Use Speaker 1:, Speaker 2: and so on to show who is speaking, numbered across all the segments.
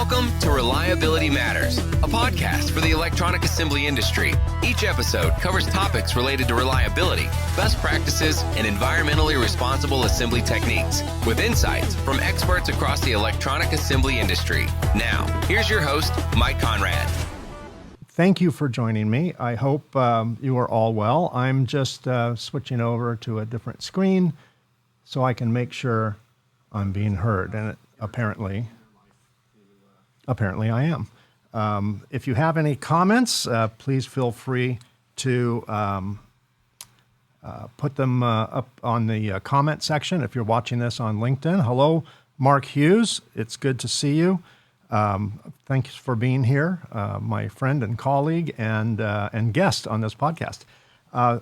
Speaker 1: Welcome to Reliability Matters, a podcast for the electronic assembly industry. Each episode covers topics related to reliability, best practices, and environmentally responsible assembly techniques, with insights from experts across the electronic assembly industry. Now, here's your host, Mike Conrad.
Speaker 2: Thank you for joining me. I hope you are all well. I'm just switching over to a different screen so I can make sure I'm being heard, and apparently I am. If you have any comments, please feel free to put them up on the comment section if you're watching this on LinkedIn. Hello, Mark Hughes. It's good to see you. Thanks for being here, my friend and colleague and guest on this podcast.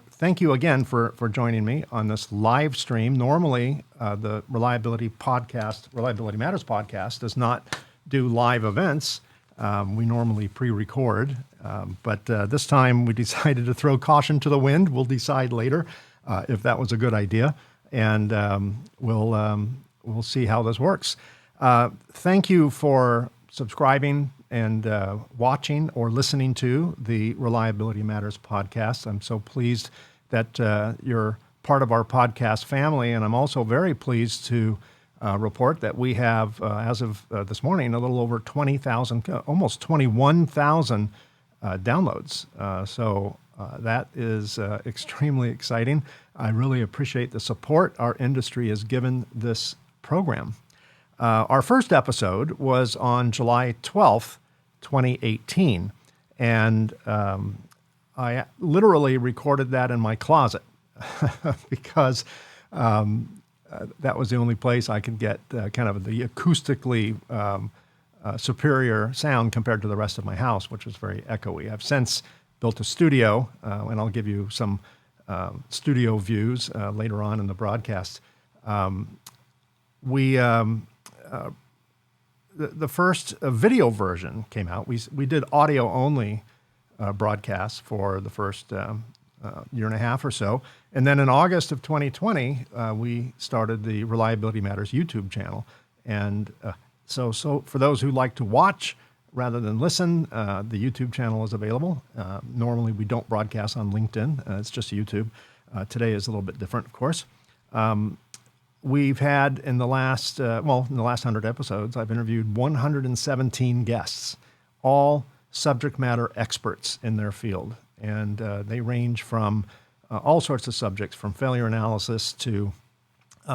Speaker 2: Thank you again for joining me on this live stream. Normally, the Reliability Matters podcast does not do live events. We normally pre-record, but this time we decided to throw caution to the wind. We'll decide later if that was a good idea, and we'll see how this works. Thank you for subscribing and watching or listening to the Reliability Matters podcast. I'm so pleased that you're part of our podcast family, and I'm also very pleased to report that we have, as of this morning, a little over 20,000, almost 21,000 downloads. So that is extremely exciting. I really appreciate the support our industry has given this program. Our first episode was on July 12th, 2018, and I literally recorded that in my closet because that was the only place I could get kind of the acoustically superior sound compared to the rest of my house, which was very echoey. I've since built a studio, and I'll give you some studio views later on in the broadcast. The first video version came out. We did audio only broadcasts for the first year and a half or so. And then in August of 2020, we started the Reliability Matters YouTube channel. And so for those who like to watch rather than listen, the YouTube channel is available. Normally we don't broadcast on LinkedIn. It's just YouTube. Today is a little bit different, of course. We've had in the last 100 episodes, I've interviewed 117 guests, all subject matter experts in their field. And they range from all sorts of subjects, from failure analysis to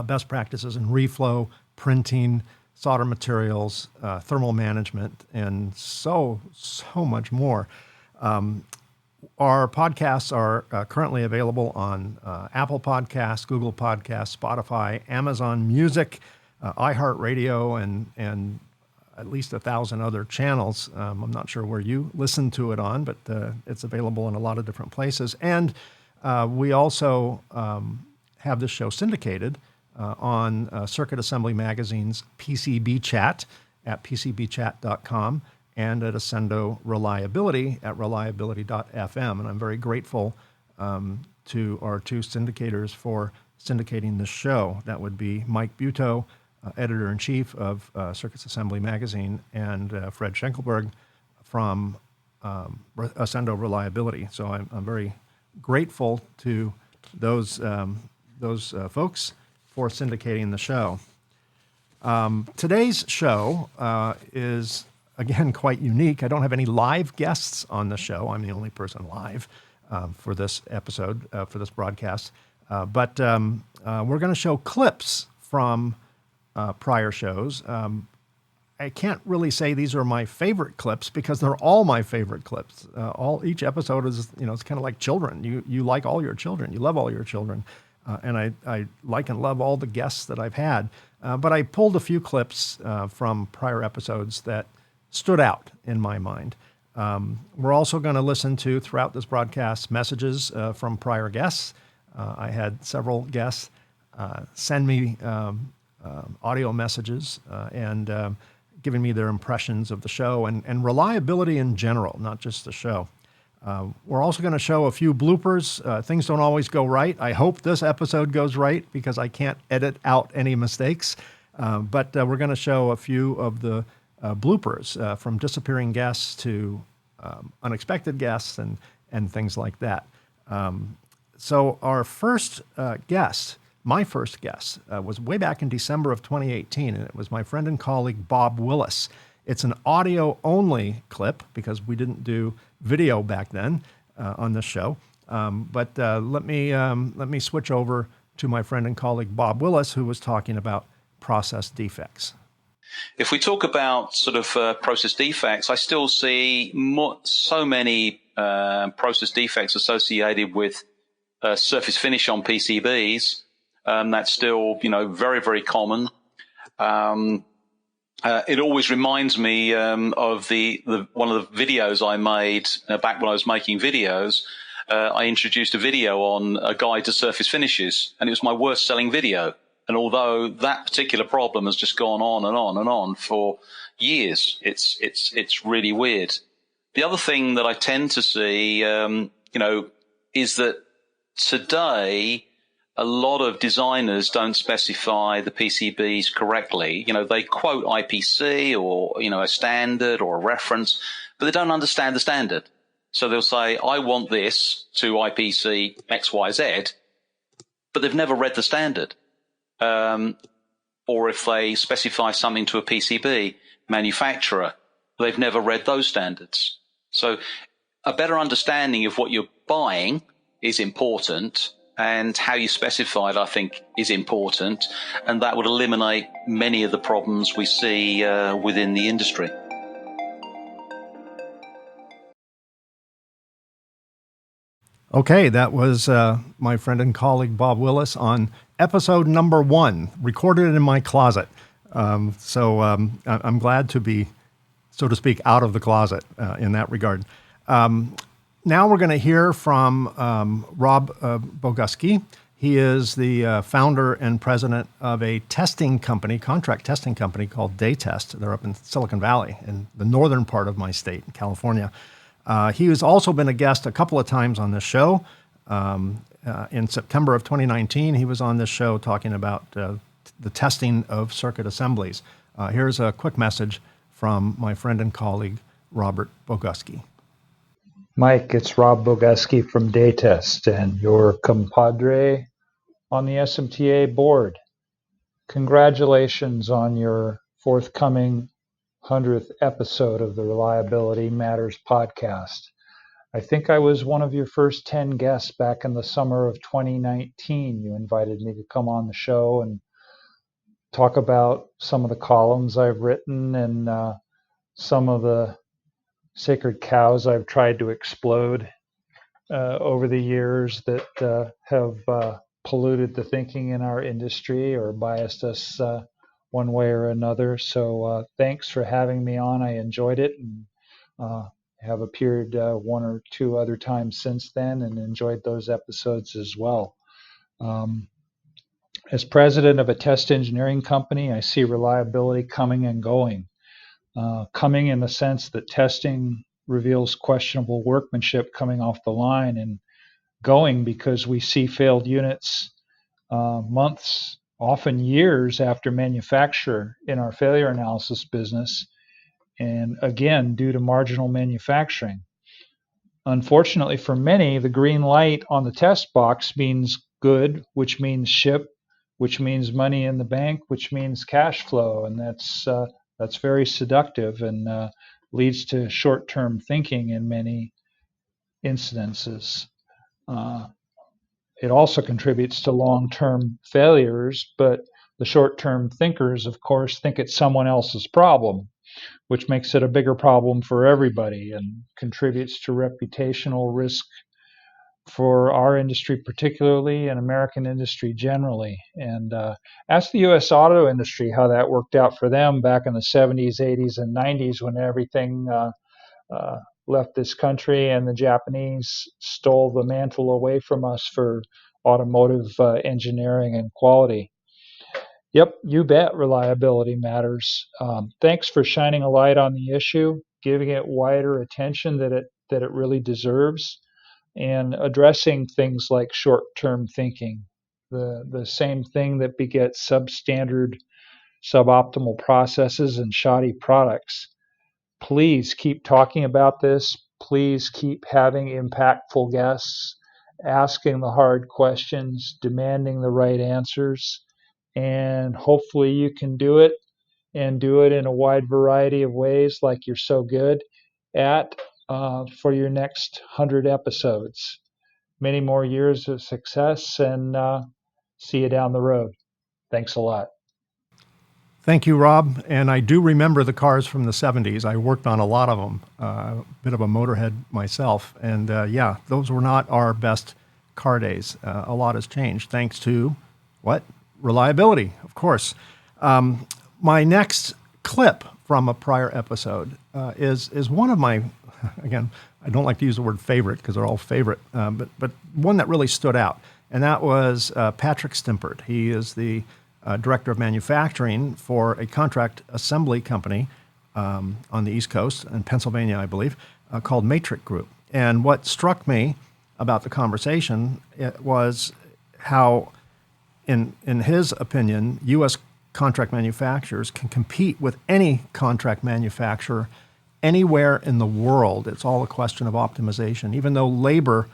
Speaker 2: best practices in reflow, printing, solder materials, thermal management, and so much more. Our podcasts are currently available on Apple Podcasts, Google Podcasts, Spotify, Amazon Music, iHeartRadio, and at least 1,000 other channels. I'm not sure where you listen to it on, but it's available in a lot of different places. And we also have this show syndicated on Circuit Assembly Magazine's PCB Chat at pcbchat.com and at Ascendo Reliability at reliability.fm. And I'm very grateful to our two syndicators for syndicating this show. That would be Mike Butow, editor-in-chief of Circuits Assembly Magazine, and Fred Schenkelberg from Ascendo Reliability. So I'm very grateful to those folks for syndicating the show. Today's show is, again, quite unique. I don't have any live guests on the show. I'm the only person live for this episode, for this broadcast. But we're going to show clips from prior shows. I can't really say these are my favorite clips because they're all my favorite clips. Each episode is, it's kind of like children. You like all your children. You love all your children. And I like and love all the guests that I've had. But I pulled a few clips from prior episodes that stood out in my mind. We're also going to listen to, throughout this broadcast, messages from prior guests. I had several guests send me audio messages and giving me their impressions of the show and reliability in general, not just the show. We're also going to show a few bloopers. Things don't always go right. I hope this episode goes right because I can't edit out any mistakes. But we're going to show a few of the bloopers from disappearing guests to unexpected guests and things like that. So our first guest, my first guest, was way back in December of 2018, and it was my friend and colleague Bob Willis. It's an audio-only clip because we didn't do video back then on this show. But let me switch over to my friend and colleague Bob Willis, who was talking about process defects.
Speaker 3: If we talk about sort of process defects, I still see so many process defects associated with surface finish on PCBs. That's still, very, very common. It always reminds me of the one of the videos I made back when I was making videos. I introduced a video on a guide to surface finishes, and it was my worst selling video. And although that particular problem has just gone on and on and on for years, it's really weird. The other thing that I tend to see, is that today a lot of designers don't specify the PCBs correctly. They quote IPC or, a standard or a reference, but they don't understand the standard. So they'll say, I want this to IPC XYZ, but they've never read the standard. Or if they specify something to a PCB manufacturer, they've never read those standards. So a better understanding of what you're buying is important, and how you specify it, I think, is important, and that would eliminate many of the problems we see within the industry.
Speaker 2: Okay, that was my friend and colleague Bob Willis on episode number 1, recorded in my closet. So I'm glad to be, so to speak, out of the closet in that regard. Now we're going to hear from Rob Boguski. He is the founder and president of a testing company, contract testing company called Daytest. They're up in Silicon Valley in the northern part of my state, in California. He has also been a guest a couple of times on this show. In September of 2019, he was on this show talking about the testing of circuit assemblies. Here's a quick message from my friend and colleague, Robert Boguski.
Speaker 4: Mike, it's Rob Boguski from Daytest and your compadre on the SMTA board. Congratulations on your forthcoming 100th episode of the Reliability Matters podcast. I think I was one of your first 10 guests back in the summer of 2019. You invited me to come on the show and talk about some of the columns I've written and some of the sacred cows I've tried to explode over the years that have polluted the thinking in our industry or biased us one way or another. So thanks for having me on. I enjoyed it and have appeared one or two other times since then and enjoyed those episodes as well. As president of a test engineering company, I see reliability coming and going. Coming in the sense that testing reveals questionable workmanship coming off the line, and going because we see failed units months, often years after manufacture in our failure analysis business, and again, due to marginal manufacturing. Unfortunately for many, the green light on the test box means good, which means ship, which means money in the bank, which means cash flow, and that's very seductive and leads to short-term thinking in many incidences. It also contributes to long-term failures, but the short-term thinkers, of course, think it's someone else's problem, which makes it a bigger problem for everybody and contributes to reputational risk for our industry particularly and American industry generally. And ask the U.S. auto industry how that worked out for them back in the 70s, 80s, and 90s when everything left this country and the Japanese stole the mantle away from us for automotive engineering and quality. Yep, you bet reliability matters. Thanks for shining a light on the issue, giving it wider attention that it really deserves, and addressing things like short-term thinking, the same thing that begets substandard suboptimal processes, and shoddy products. Please keep talking about this. Please keep having impactful guests, asking the hard questions, demanding the right answers, and hopefully you can do it and do it in a wide variety of ways like you're so good at for your next 100 episodes. Many more years of success, and see you down the road. Thanks a lot.
Speaker 2: Thank you, Rob. And I do remember the cars from the 70s. I worked on a lot of them, a bit of a motorhead myself. And yeah, those were not our best car days. A lot has changed thanks to what? Reliability, of course. My next clip from a prior episode is one of my, again, I don't like to use the word favorite because they're all favorite, but one that really stood out. And that was Patrick Stimpert. He is the director of manufacturing for a contract assembly company on the East Coast in Pennsylvania, I believe, called Matrix Group. And what struck me about the conversation was how, in his opinion, U.S. contract manufacturers can compete with any contract manufacturer anywhere in the world. It's all a question of optimization. Even though labor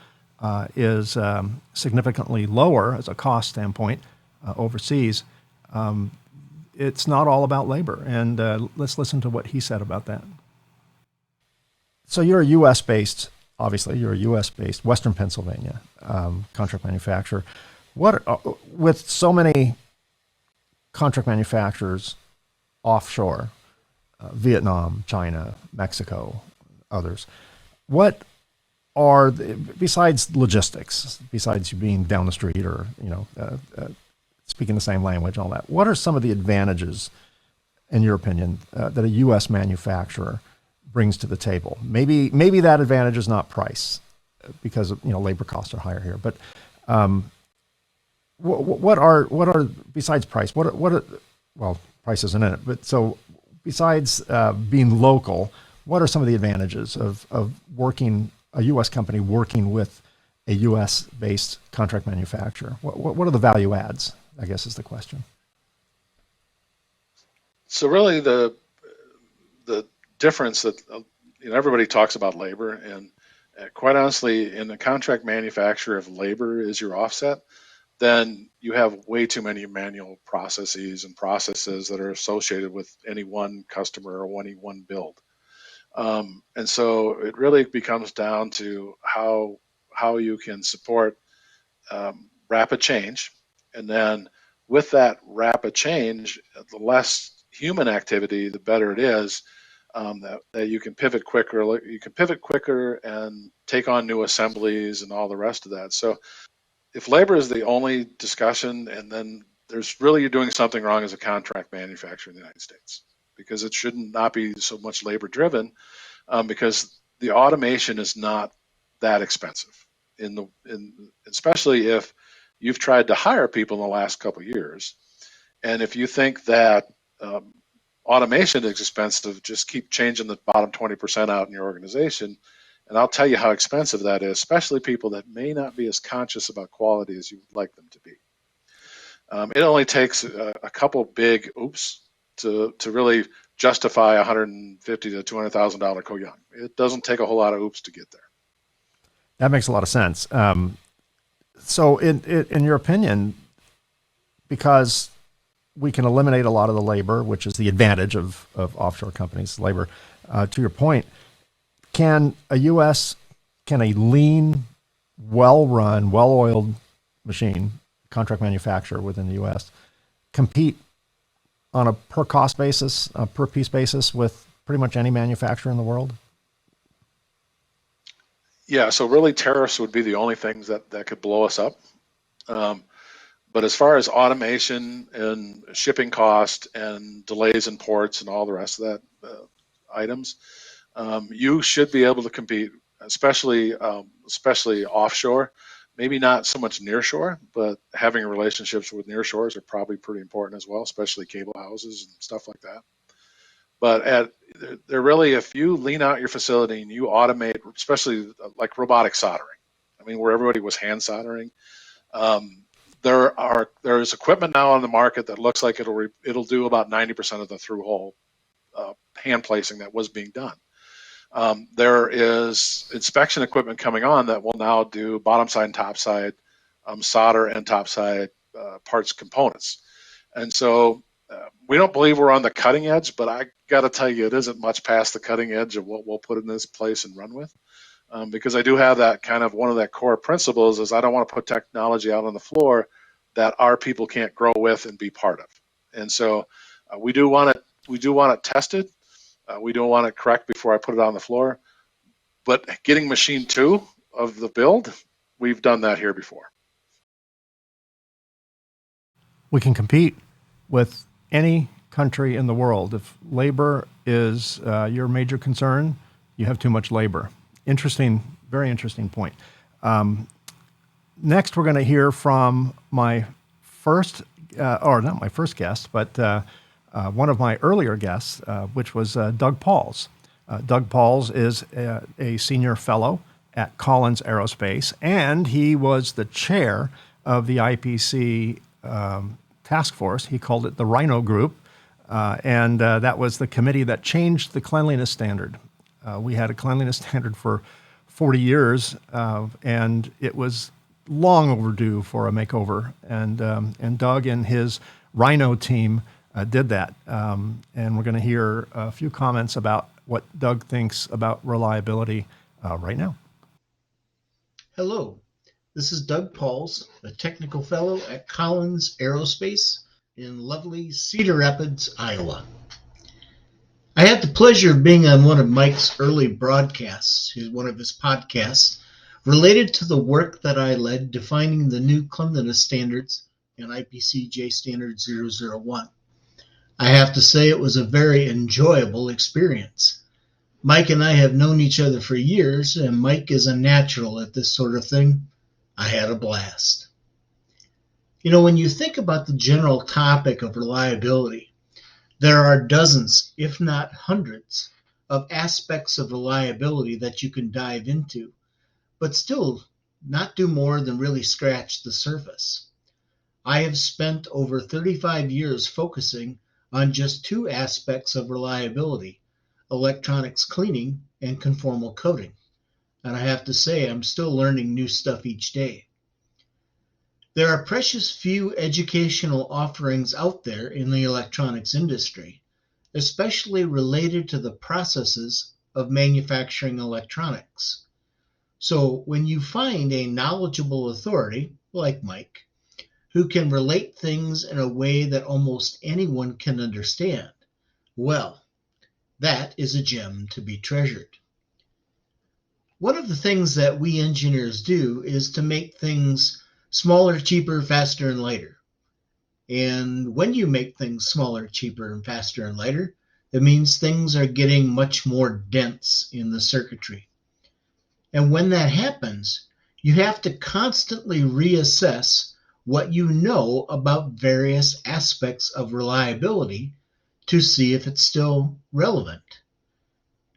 Speaker 2: is significantly lower as a cost standpoint overseas, it's not all about labor. And let's listen to what he said about that. So you're a U.S.-based, obviously, you're a U.S.-based, Western Pennsylvania contract manufacturer. With so many contract manufacturers offshore, Vietnam, China, Mexico, others, what are, besides logistics, besides you being down the street or, speaking the same language, all that, what are some of the advantages, in your opinion, that a U.S. manufacturer brings to the table? Maybe that advantage is not price, because labor costs are higher here. But what are besides price? Well, price isn't in it. But so besides being local, what are some of the advantages of working a U.S. company working with a U.S.-based contract manufacturer? What are the value adds, I guess, is the question.
Speaker 5: So really the difference that everybody talks about labor, and quite honestly, in the contract manufacturer, if labor is your offset, then you have way too many manual processes that are associated with any one customer or any one build. And so it really becomes down to how you can support rapid change. And then with that rapid change, the less human activity, the better it is, that you can pivot quicker. You can pivot quicker and take on new assemblies and all the rest of that. So if labor is the only discussion, and then you're doing something wrong as a contract manufacturer in the United States, because it should not be so much labor driven, because the automation is not that expensive, especially if you've tried to hire people in the last couple of years. And if you think that automation is expensive, just keep changing the bottom 20% out in your organization. And I'll tell you how expensive that is, especially people that may not be as conscious about quality as you would like them to be. It only takes a couple big oops to really justify $150,000 to $200,000 Koyoung. It doesn't take a whole lot of oops to get there.
Speaker 2: That makes a lot of sense. So in your opinion, because we can eliminate a lot of the labor, which is the advantage of offshore companies' labor, to your point, can a lean, well-run, well-oiled machine, contract manufacturer within the U.S., compete on a per cost basis, a per piece basis with pretty much any manufacturer in the world?
Speaker 5: Yeah, so really tariffs would be the only things that could blow us up. But as far as automation and shipping cost and delays in ports and all the rest of that items, you should be able to compete, especially offshore. Maybe not so much nearshore, but having relationships with nearshores are probably pretty important as well, especially cable houses and stuff like that. But they're really, if you lean out your facility and you automate, especially like robotic soldering, where everybody was hand soldering, There's equipment now on the market that looks like it'll do about 90% of the through hole hand placing that was being done. There is inspection equipment coming on that will now do bottom side and top side solder and top side parts components. And so we don't believe we're on the cutting edge, but I got to tell you, it isn't much past the cutting edge of what we'll put in this place and run with. Because I do have that kind of one of that core principles is I don't want to put technology out on the floor that our people can't grow with and be part of. And so we do want it tested. We don't want it correct before I put it on the floor. But getting machine 2 of the build, we've done that here before.
Speaker 2: We can compete with any country in the world. If labor is your major concern, you have too much labor. Interesting, very interesting point. Next, we're going to hear from my first, or not my first guest, but one of my earlier guests, which was Doug Pauls. Doug Pauls is a senior fellow at Collins Aerospace, and he was the chair of the IPC task force. He called it the Rhino Group, and that was the committee that changed the cleanliness standard. We had a cleanliness standard for 40 years, and it was long overdue for a makeover. And Doug and his Rhino team did that. And we're going to hear a few comments about what Doug thinks about reliability right now.
Speaker 6: Hello, this is Doug Pauls, a technical fellow at Collins Aerospace in lovely Cedar Rapids, Iowa. I had the pleasure of being on one of Mike's early broadcasts, one of his podcasts, related to the work that I led defining the new cleanliness standards in IPC J Standard 001. I have to say it was a very enjoyable experience. Mike and I have known each other for years, and Mike is a natural at this sort of thing. I had a blast. You know, when you think about the general topic of reliability, there are dozens, if not hundreds, of aspects of reliability that you can dive into, but still not do more than really scratch the surface. I have spent over 35 years focusing on just 2 aspects of reliability: electronics cleaning and conformal coating. And I have to say, I'm still learning new stuff each day. There are precious few educational offerings out there in the electronics industry, especially related to the processes of manufacturing electronics. So when you find a knowledgeable authority, like Mike, who can relate things in a way that almost anyone can understand, well, that is a gem to be treasured. One of the things that we engineers do is to make things smaller, cheaper, faster, and lighter. And when you make things smaller, cheaper, and faster and lighter, it means things are getting much more dense in the circuitry. And when that happens, you have to constantly reassess what you know about various aspects of reliability to see if it's still relevant.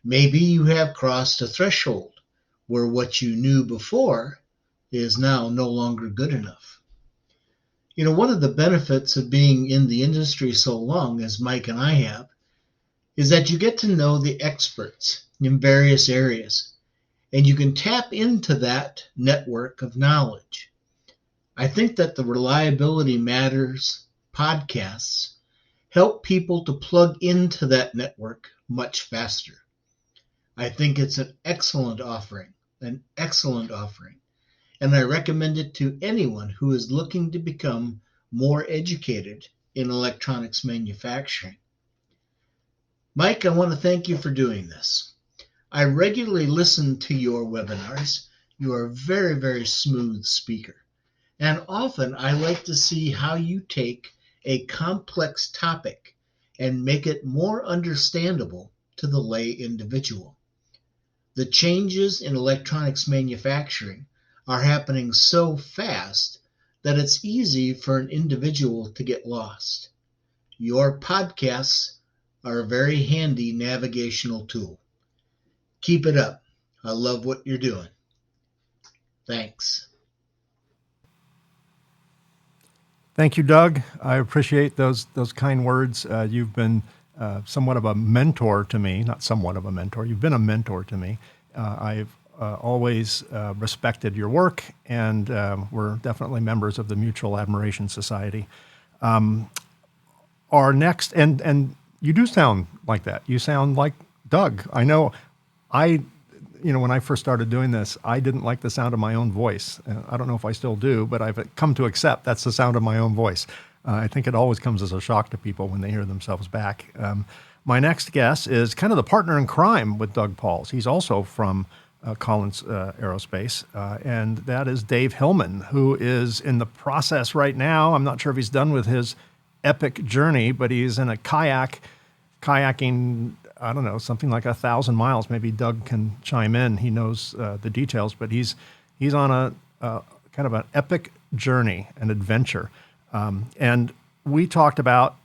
Speaker 6: Maybe you have crossed a threshold where what you knew before is now no longer good enough. You know, one of the benefits of being in the industry so long as Mike and I have is that you get to know the experts in various areas, and you can tap into that network of knowledge. I think that the Reliability Matters podcasts help people to plug into that network much faster. I think it's an excellent offering, and I recommend it to anyone who is looking to become more educated in electronics manufacturing. Mike, I want to thank you for doing this. I regularly listen to your webinars. You are a very, very smooth speaker. And often I like to see how you take a complex topic and make it more understandable to the lay individual. The changes in electronics manufacturing are happening so fast that it's easy for an individual to get lost. Your podcasts are a very handy navigational tool. Keep it up. I love what you're doing. Thanks.
Speaker 2: Thank you, Doug. I appreciate those kind words. You've been somewhat of a mentor to me, not somewhat of a mentor. You've been a mentor to me. I've always respected your work, and we're definitely members of the Mutual Admiration Society. Our next, and you do sound like that. You sound like Doug. I know. When I first started doing this, I didn't like the sound of my own voice. I don't know if I still do, but I've come to accept that's the sound of my own voice. I think it always comes as a shock to people when they hear themselves back. My next guest is kind of the partner in crime with Doug Pauls. He's also from Collins Aerospace, and that is Dave Hillman, who is in the process right now. I'm not sure if he's done with his epic journey, but he's in a kayaking, I don't know, something like 1,000 miles. Maybe Doug can chime in. He knows the details, but he's on a kind of an epic journey, an adventure. And we talked about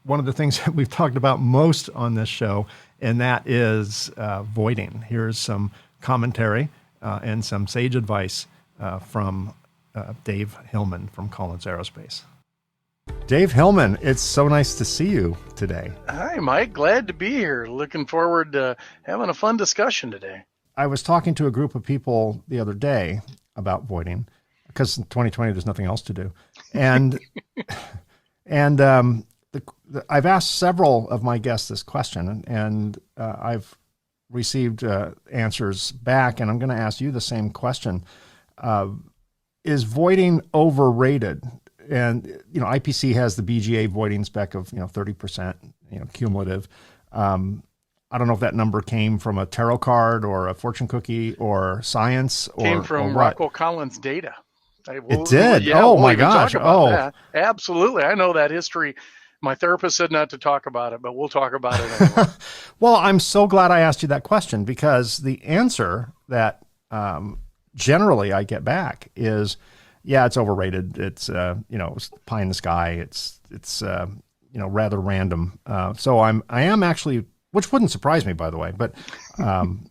Speaker 2: one of the things that we've talked about most on this show, and that is voiding. Here's some commentary and some sage advice from Dave Hillman from Collins Aerospace. Dave Hillman, it's so nice to see you today.
Speaker 7: Hi, Mike. Glad to be here. Looking forward to having a fun discussion today.
Speaker 2: I was talking to a group of people the other day about voiding, because in 2020 there's nothing else to do, and I've asked several of my guests this question, and I've received answers back, and I'm going to ask you the same question: is voiding overrated? And, IPC has the BGA voiding spec of, 30%, cumulative. I don't know if that number came from a tarot card or a fortune cookie or science or
Speaker 7: came from Rockwell Collins data.
Speaker 2: It did? Yeah, oh, my gosh.
Speaker 7: That. Absolutely. I know that history. My therapist said not to talk about it, but we'll talk about it anyway.
Speaker 2: Well, I'm so glad I asked you that question, because the answer that generally I get back is, yeah, it's overrated. It's it's pie in the sky. It's rather random. So I am actually, which wouldn't surprise me, by the way. But I'm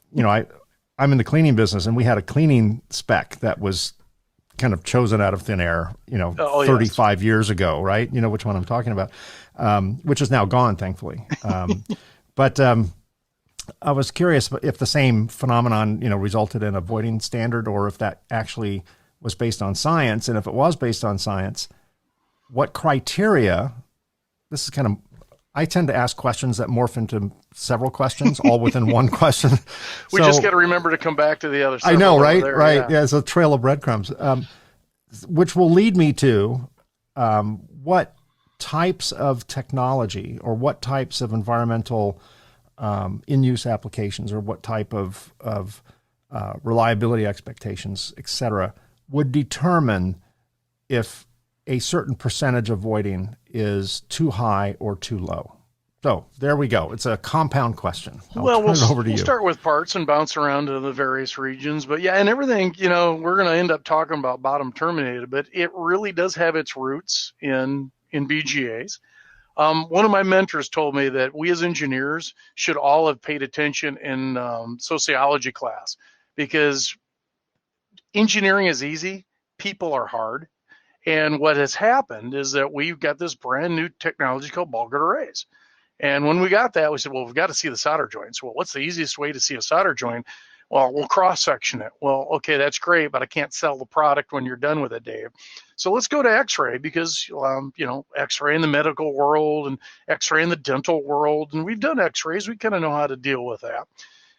Speaker 2: in the cleaning business, and we had a cleaning spec that was kind of chosen out of thin air, 35 years ago, right? You know which one I'm talking about, which is now gone, thankfully. But I was curious if the same phenomenon, resulted in a voiding standard, or if that actually was based on science. And if it was based on science, what criteria, this is kind of, I tend to ask questions that morph into several questions, all within one question.
Speaker 7: We just got to remember to come back to the other side.
Speaker 2: I know, right? Right. Yeah, it's a trail of breadcrumbs, which will lead me to what types of technology or what types of environmental in-use applications, or what type of reliability expectations, et cetera, would determine if a certain percentage of voiding is too high or too low. So there we go. It's a compound question.
Speaker 7: We'll start with parts and bounce around to the various regions. But yeah, and everything, we're going to end up talking about bottom terminated, but it really does have its roots in BGAs. One of my mentors told me that we as engineers should all have paid attention in sociology class, because engineering is easy, people are hard. And what has happened is that we've got this brand new technology called ball grid arrays. And when we got that, we said, well, we've got to see the solder joints. Well, what's the easiest way to see a solder joint? Well, we'll cross-section it. Well, okay, that's great, but I can't sell the product when you're done with it, Dave. So let's go to X-ray, because, X-ray in the medical world and X-ray in the dental world, and we've done X-rays. We kind of know how to deal with that.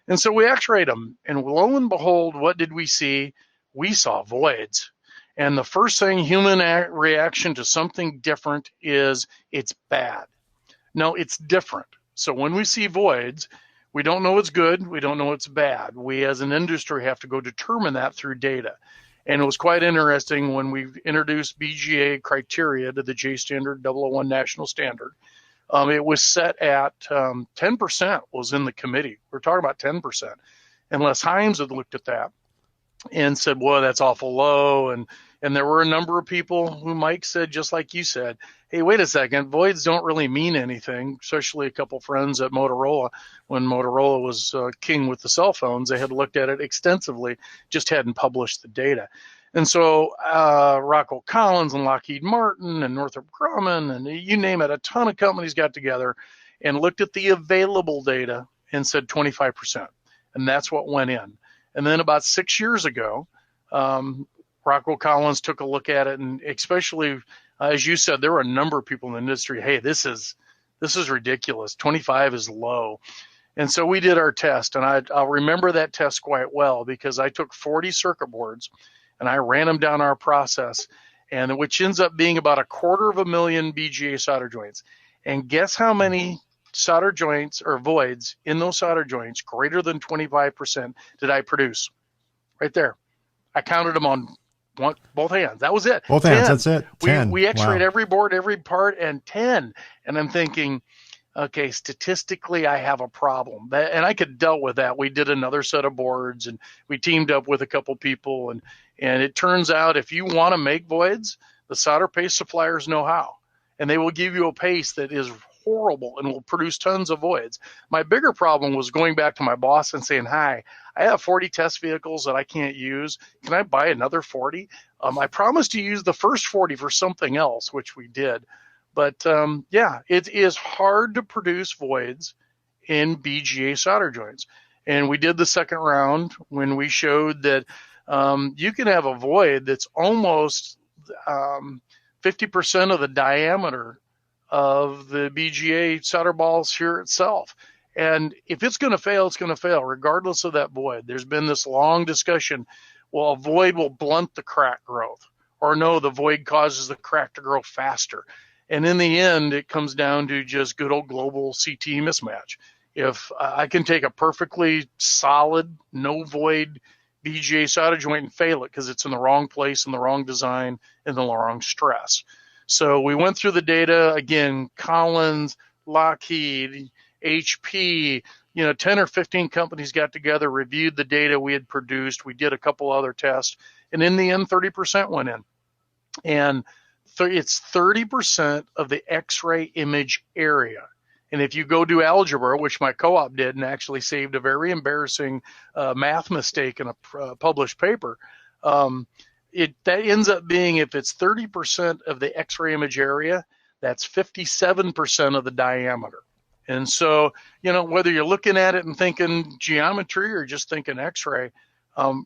Speaker 7: And so we X-rayed them, and lo and behold, what did we see? We saw voids. And the first thing, human reaction to something different is it's bad. No, it's different. So when we see voids, we don't know it's good, we don't know it's bad. We as an industry have to go determine that through data. And it was quite interesting when we introduced BGA criteria to the J Standard 001 National Standard. It was set at 10% was in the committee. We're talking about 10%. And Les Himes had looked at that and said, boy, that's awful low. And there were a number of people who Mike said, just like you said, hey, wait a second, voids don't really mean anything, especially a couple friends at Motorola. When Motorola was king with the cell phones, they had looked at it extensively, just hadn't published the data. And so Rockwell Collins and Lockheed Martin and Northrop Grumman and you name it, a ton of companies got together and looked at the available data and said 25%. And that's what went in. And then about 6 years ago, Rockwell Collins took a look at it, and especially, as you said, there were a number of people in the industry, hey, this is ridiculous. 25 is low. And so we did our test, and I'll remember that test quite well because I took 40 circuit boards and I ran them down our process, and which ends up being about 250,000 BGA solder joints. And guess how many solder joints or voids in those solder joints greater than 25% did I produce? Right there. I counted them on both hands. That was it.
Speaker 2: Both
Speaker 7: 10.
Speaker 2: hands, that's it. 10.
Speaker 7: We x-rayed
Speaker 2: Wow.
Speaker 7: every board, every part, and 10. And I'm thinking, okay, statistically, I have a problem. And I could deal with that. We did another set of boards, and we teamed up with a couple people. And it turns out if you want to make voids, the solder paste suppliers know how. And they will give you a paste that is horrible and will produce tons of voids. My bigger problem was going back to my boss and saying, hi, I have 40 test vehicles that I can't use. Can I buy another 40? I promised to use the first 40 for something else, which we did. But yeah, it is hard to produce voids in BGA solder joints. And we did the second round when we showed that you can have a void that's almost 50% of the diameter of the BGA solder ball sphere itself. And if it's going to fail, it's going to fail, regardless of that void. There's been this long discussion, well, a void will blunt the crack growth, or no, the void causes the crack to grow faster. And in the end, it comes down to just good old global CT mismatch. If I can take a perfectly solid, no void BGA solder joint and fail it because it's in the wrong place, in the wrong design, and the wrong stress. So we went through the data, again, Collins, Lockheed, HP, 10 or 15 companies got together, reviewed the data we had produced. We did a couple other tests, and in the end, 30% went in. And it's 30% of the X-ray image area. And if you go do algebra, which my co-op did and actually saved a very embarrassing math mistake in a published paper, that ends up being, if it's 30% of the X-ray image area, that's 57% of the diameter. And so, whether you're looking at it and thinking geometry or just thinking X-ray,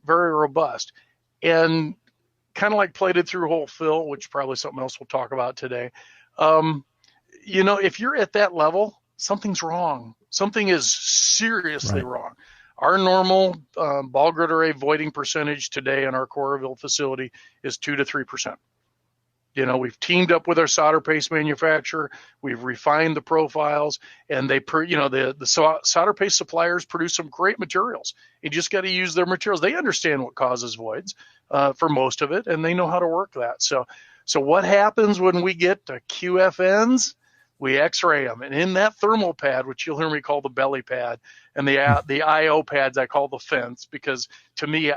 Speaker 7: very robust. And kind of like plated through hole fill, which probably something else we'll talk about today. If you're at that level, something's wrong. Something is seriously wrong. Our normal ball grid array voiding percentage today in our Coralville facility is 2 to 3%. We've teamed up with our solder paste manufacturer. We've refined the profiles, and the solder paste suppliers produce some great materials. You just got to use their materials. They understand what causes voids for most of it, and they know how to work that. So what happens when we get to QFNs? We X-ray them, and in that thermal pad, which you'll hear me call the belly pad, and the IO pads I call the fence, because to me,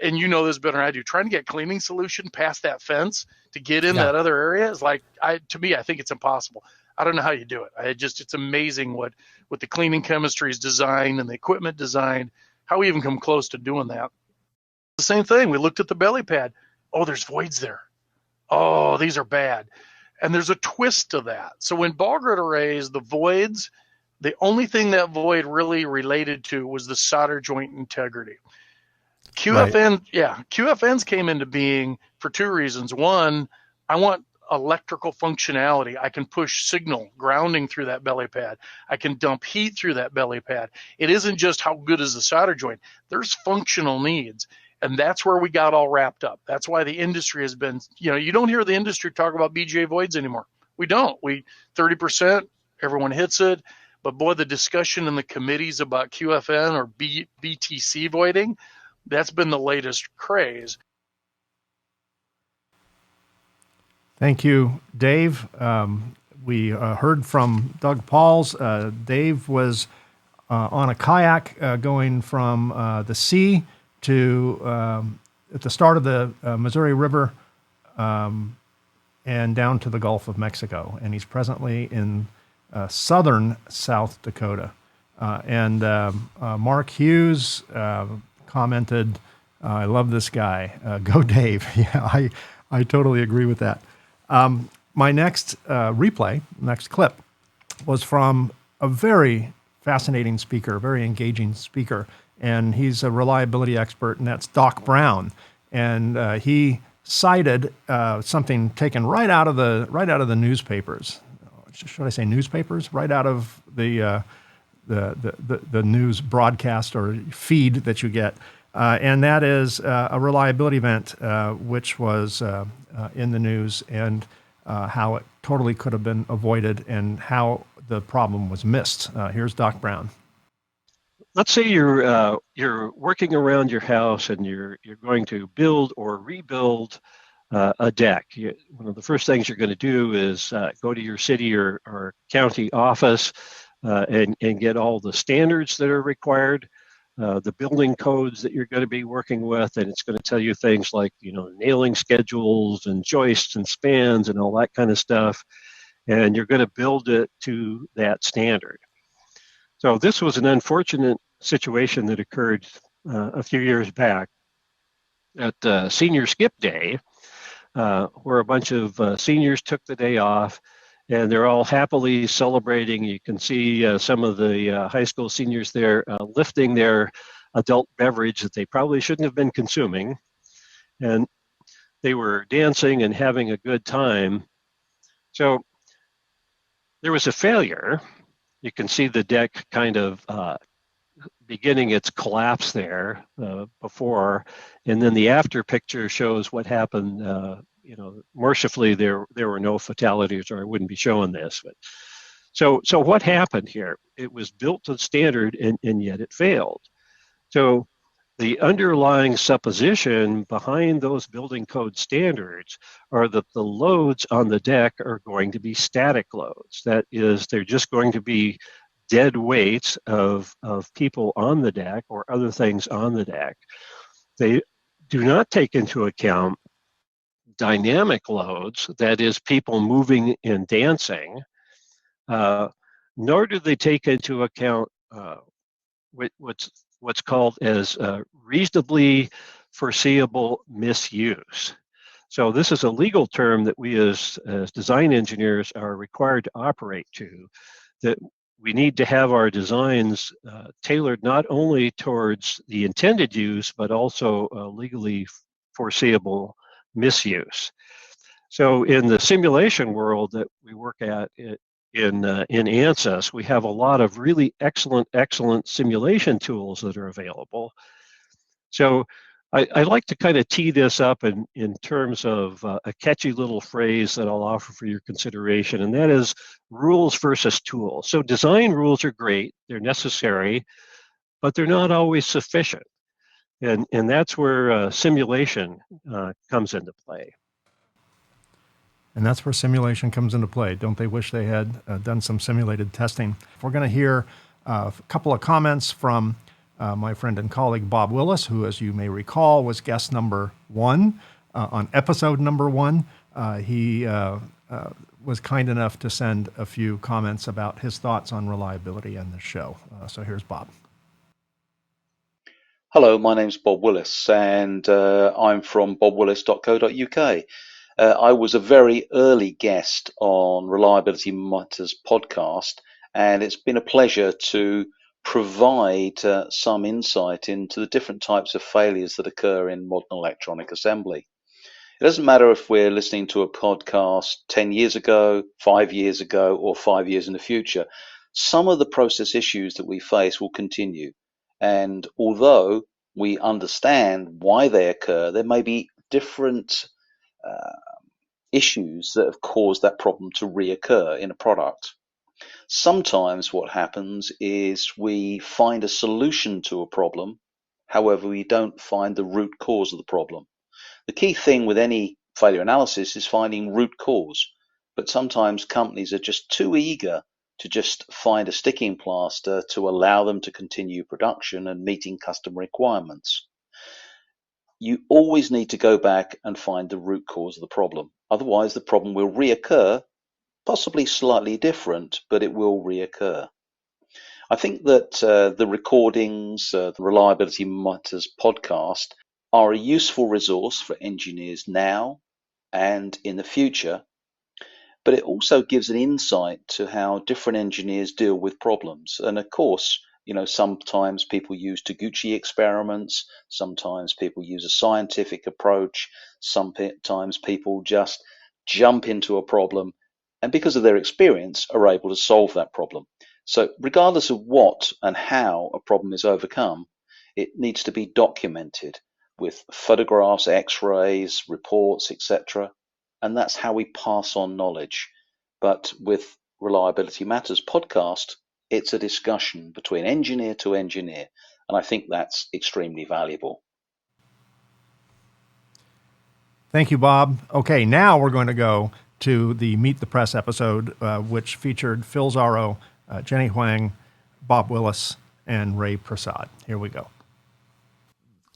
Speaker 7: and you know this better than I do, trying to get cleaning solution past that fence to get in that other area is I think it's impossible. I don't know how you do it. It's amazing what the cleaning chemistry is designed and the equipment designed, how we even come close to doing that. The same thing. We looked at the belly pad. Oh, there's voids there. Oh, these are bad. And there's a twist to that. So when ball grid arrays, the voids, the only thing that void really related to was the solder joint integrity. QFNs came into being for two reasons. One, I want electrical functionality. I can push signal grounding through that belly pad. I can dump heat through that belly pad. It isn't just how good is the solder joint. There's functional needs. And that's where we got all wrapped up. That's why the industry has been, you don't hear the industry talk about BGA voids anymore. We don't. 30%, everyone hits it. But boy, the discussion in the committees about QFN or BTC voiding, that's been the latest craze.
Speaker 2: Thank you, Dave. We heard from Doug Pauls. Dave was on a kayak going from the sea to at the start of the Missouri River and down to the Gulf of Mexico. And he's presently in southern South Dakota. And Mark Hughes commented I love this guy. Go Dave. Yeah, I totally agree with that. My next next clip, was from a very fascinating speaker, very engaging speaker, and he's a reliability expert, and that's Doc Brown. And he cited something taken right out of the newspapers. Should I say newspapers? Right out of the news broadcast or feed that you get. And that is a reliability event which was in the news, and how it totally could have been avoided and how the problem was missed. Here's Doc Brown.
Speaker 8: Let's say you're working around your house and you're going to build or rebuild a deck. One of the first things you're going to do is go to your city or county office and get all the standards that are required, the building codes that you're going to be working with, and it's going to tell you things like, nailing schedules and joists and spans and all that kind of stuff, and you're going to build it to that standard. So this was an unfortunate situation that occurred a few years back at Senior Skip Day, where a bunch of seniors took the day off, and they're all happily celebrating. You can see some of the high school seniors there lifting their adult beverage that they probably shouldn't have been consuming, and they were dancing and having a good time. So there was a failure. You can see the deck kind of beginning its collapse there before, and then the after picture shows what happened. Mercifully there were no fatalities, or I wouldn't be showing this. But so what happened here? It was built to standard, and yet it failed. So the underlying supposition behind those building code standards are that the loads on the deck are going to be static loads. That is, they're just going to be dead weights of people on the deck or other things on the deck. They do not take into account dynamic loads, that is, people moving and dancing, nor do they take into account what's called as reasonably foreseeable misuse. So this is a legal term that we as design engineers are required to operate to, that we need to have our designs tailored not only towards the intended use, but also legally foreseeable misuse. So in the simulation world that we work at in ANSYS, we have a lot of really excellent simulation tools that are available. So I like to kind of tee this up in terms of a catchy little phrase that I'll offer for your consideration, and that is rules versus tools. So design rules are great, they're necessary, but they're not always sufficient. And that's where simulation comes into play.
Speaker 2: And that's where simulation comes into play. Don't they wish they had done some simulated testing? We're going to hear a couple of comments from my friend and colleague Bob Willis, who, as you may recall, was guest number 1 on episode number 1. He was kind enough to send a few comments about his thoughts on reliability in the show. So here's Bob.
Speaker 9: Hello, my name's Bob Willis, and I'm from bobwillis.co.uk. I was a very early guest on Reliability Matters podcast, and it's been a pleasure to provide some insight into the different types of failures that occur in modern electronic assembly. It doesn't matter if we're listening to a podcast 10 years ago, 5 years ago, or 5 years in the future. Some of the process issues that we face will continue. And although we understand why they occur, there may be different issues that have caused that problem to reoccur in a product. Sometimes what happens is we find a solution to a problem, however, we don't find the root cause of the problem. The key thing with any failure analysis is finding root cause, but sometimes companies are just too eager to just find a sticking plaster to allow them to continue production and meeting customer requirements. You always need to go back and find the root cause of the problem. Otherwise, the problem will reoccur, possibly slightly different, but it will reoccur. I think that the recordings, the Reliability Matters podcast, are a useful resource for engineers now and in the future, but it also gives an insight to how different engineers deal with problems. And of course, sometimes people use Taguchi experiments, sometimes people use a scientific approach, sometimes people just jump into a problem and because of their experience are able to solve that problem. So regardless of what and how a problem is overcome, it needs to be documented with photographs, x-rays, reports, etc. And that's how we pass on knowledge. But with Reliability Matters podcast, it's a discussion between engineer to engineer. And I think that's extremely valuable.
Speaker 2: Thank you, Bob. Okay, now we're going to go to the Meet the Press episode, which featured Phil Zarro, Jenny Huang, Bob Willis, and Ray Prasad. Here we go.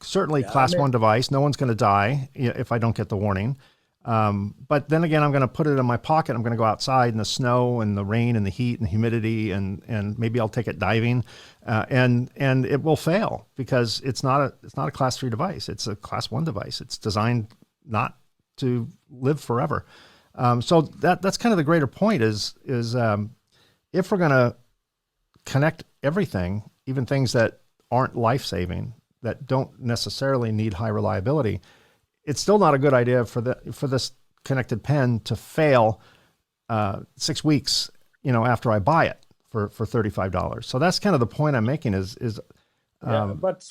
Speaker 2: Certainly class 1 device. No one's going to die if I don't get the warning. But then again, I'm going to put it in my pocket. I'm going to go outside in the snow and the rain and the heat and the humidity, and maybe I'll take it diving, and it will fail because it's not a class 3 device. It's a class 1 device. It's designed not to live forever. So that's kind of the greater point is if we're going to connect everything, even things that aren't life-saving, that don't necessarily need high reliability, it's still not a good idea for this connected pen to fail 6 weeks, after I buy it for $35. So that's kind of the point I'm making
Speaker 10: but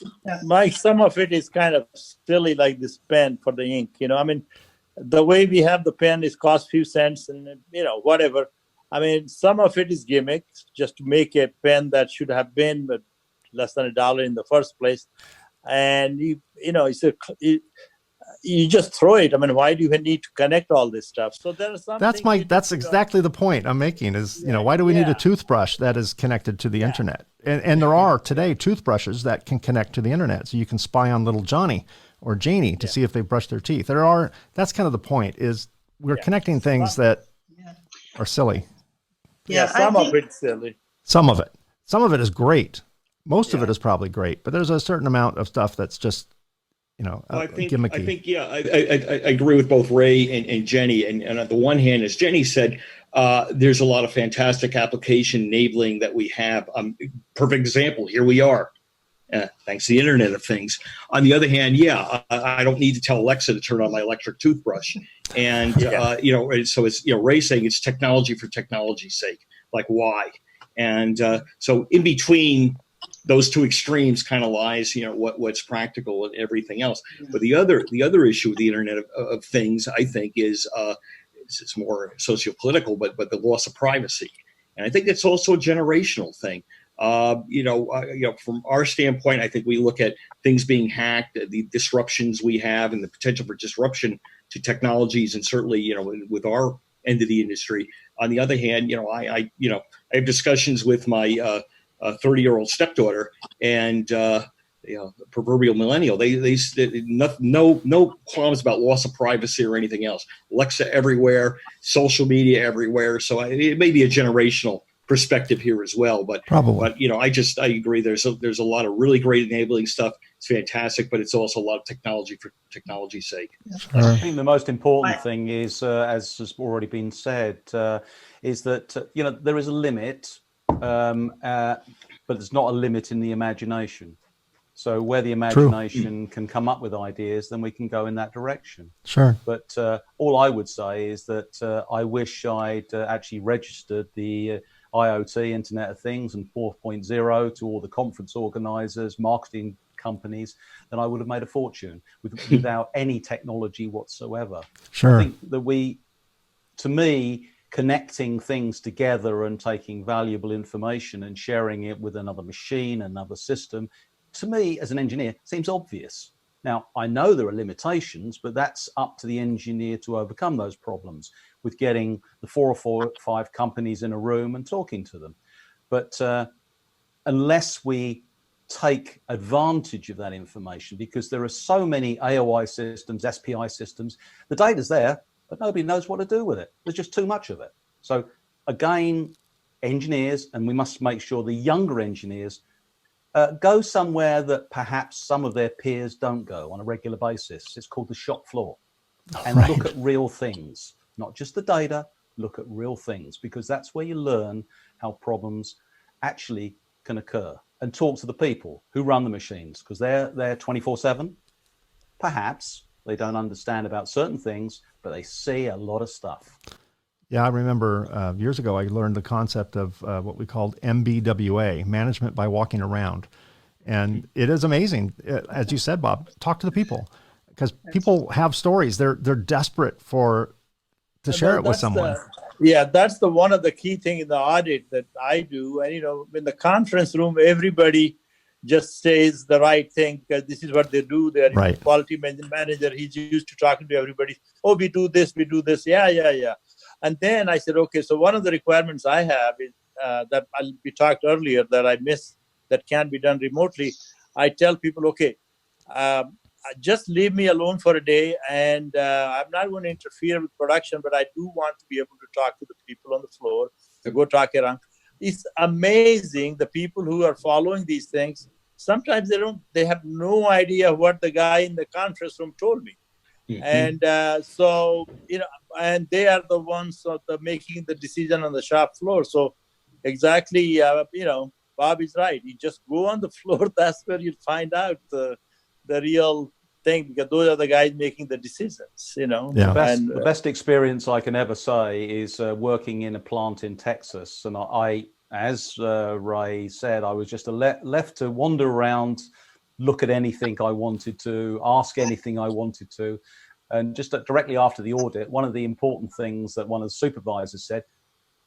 Speaker 10: Mike, some of it is kind of silly, like this pen for the ink. The way we have the pen is cost few cents and whatever. Some of it is gimmicks just to make a pen that should have been less than $1 in the first place, and you just throw it. Why do you need to connect all this stuff? So there are some.
Speaker 2: That's exactly the point I'm making. Is why do we need a toothbrush that is connected to the internet? And there are today toothbrushes that can connect to the internet, so you can spy on little Johnny or Janie to see if they brush their teeth. That's kind of the point. Is we're connecting things that are silly.
Speaker 10: Some of it's silly.
Speaker 2: Some of it is great. Most of it is probably great, but there's a certain amount of stuff that's just gimmicky.
Speaker 11: I think, I agree with both Ray and Jenny. And on the one hand, as Jenny said, there's a lot of fantastic application enabling that we have. Perfect example, here we are, thanks to the Internet of Things. On the other hand, I don't need to tell Alexa to turn on my electric toothbrush. And, so it's, Ray saying it's technology for technology's sake, like why? And so in between those two extremes kind of lies, what's practical and everything else. But the other issue with the Internet of Things, I think, is it's more sociopolitical, but the loss of privacy, and I think it's also a generational thing. From our standpoint, I think we look at things being hacked, the disruptions we have, and the potential for disruption to technologies, and certainly, with our end of the industry. On the other hand, I have discussions with my 30-year-old stepdaughter and proverbial millennial. They no qualms about loss of privacy or anything else. Alexa everywhere, social media everywhere. So it may be a generational perspective here as well. But
Speaker 2: probably.
Speaker 11: But I agree. There's a lot of really great enabling stuff. It's fantastic, but it's also a lot of technology for technology's sake.
Speaker 12: I think the most important thing is, as has already been said, is that there is a limit. But there's not a limit in the imagination. So where the imagination can come up with ideas, then we can go in that direction.
Speaker 2: Sure.
Speaker 12: But all I would say is that I wish I'd actually registered the IoT, Internet of Things, and 4.0 to all the conference organizers, marketing companies, then I would have made a fortune without any technology whatsoever.
Speaker 2: Sure.
Speaker 12: I think that to me, connecting things together and taking valuable information and sharing it with another machine, another system, to me as an engineer seems obvious. Now, I know there are limitations, but that's up to the engineer to overcome those problems with getting the 4 or 5 companies in a room and talking to them. But unless we take advantage of that information, because there are so many AOI systems, SPI systems, the data's there, but nobody knows what to do with it. There's just too much of it. So again, engineers, and we must make sure the younger engineers Go somewhere that perhaps some of their peers don't go on a regular basis. It's called the shop floor. And look at real things, not just the data, look at real things, because that's where you learn how problems actually can occur. And talk to the people who run the machines, because they're 24/7. Perhaps they don't understand about certain things, but they see a lot of stuff.
Speaker 2: Yeah, I remember years ago, I learned the concept of what we called MBWA, management by walking around. And it is amazing. As you said, Bob, talk to the people, because people have stories. They're desperate to share it with someone.
Speaker 10: That's the one of the key thing in the audit that I do. And, in the conference room, everybody just says the right thing because this is what they do. They're quality manager. He's used to talking to everybody. Oh, we do this. Yeah. And then I said, okay, so one of the requirements I have is that we talked earlier that I missed that can be done remotely. I tell people, okay, just leave me alone for a day, and I'm not going to interfere with production, but I do want to be able to talk to the people on the floor, to go talk around. It's amazing, the people who are following these things. Sometimes they have no idea what the guy in the conference room told me. And and they are the ones sort of making the decision on the shop floor. So exactly, Bob is right. You just go on the floor. That's where you find out the real thing, because those are the guys making the decisions,
Speaker 12: The best experience I can ever say is working in a plant in Texas. And I as Ray said, I was just left to wander around, look at anything I wanted to, ask anything I wanted to. And just directly after the audit, one of the important things that one of the supervisors said,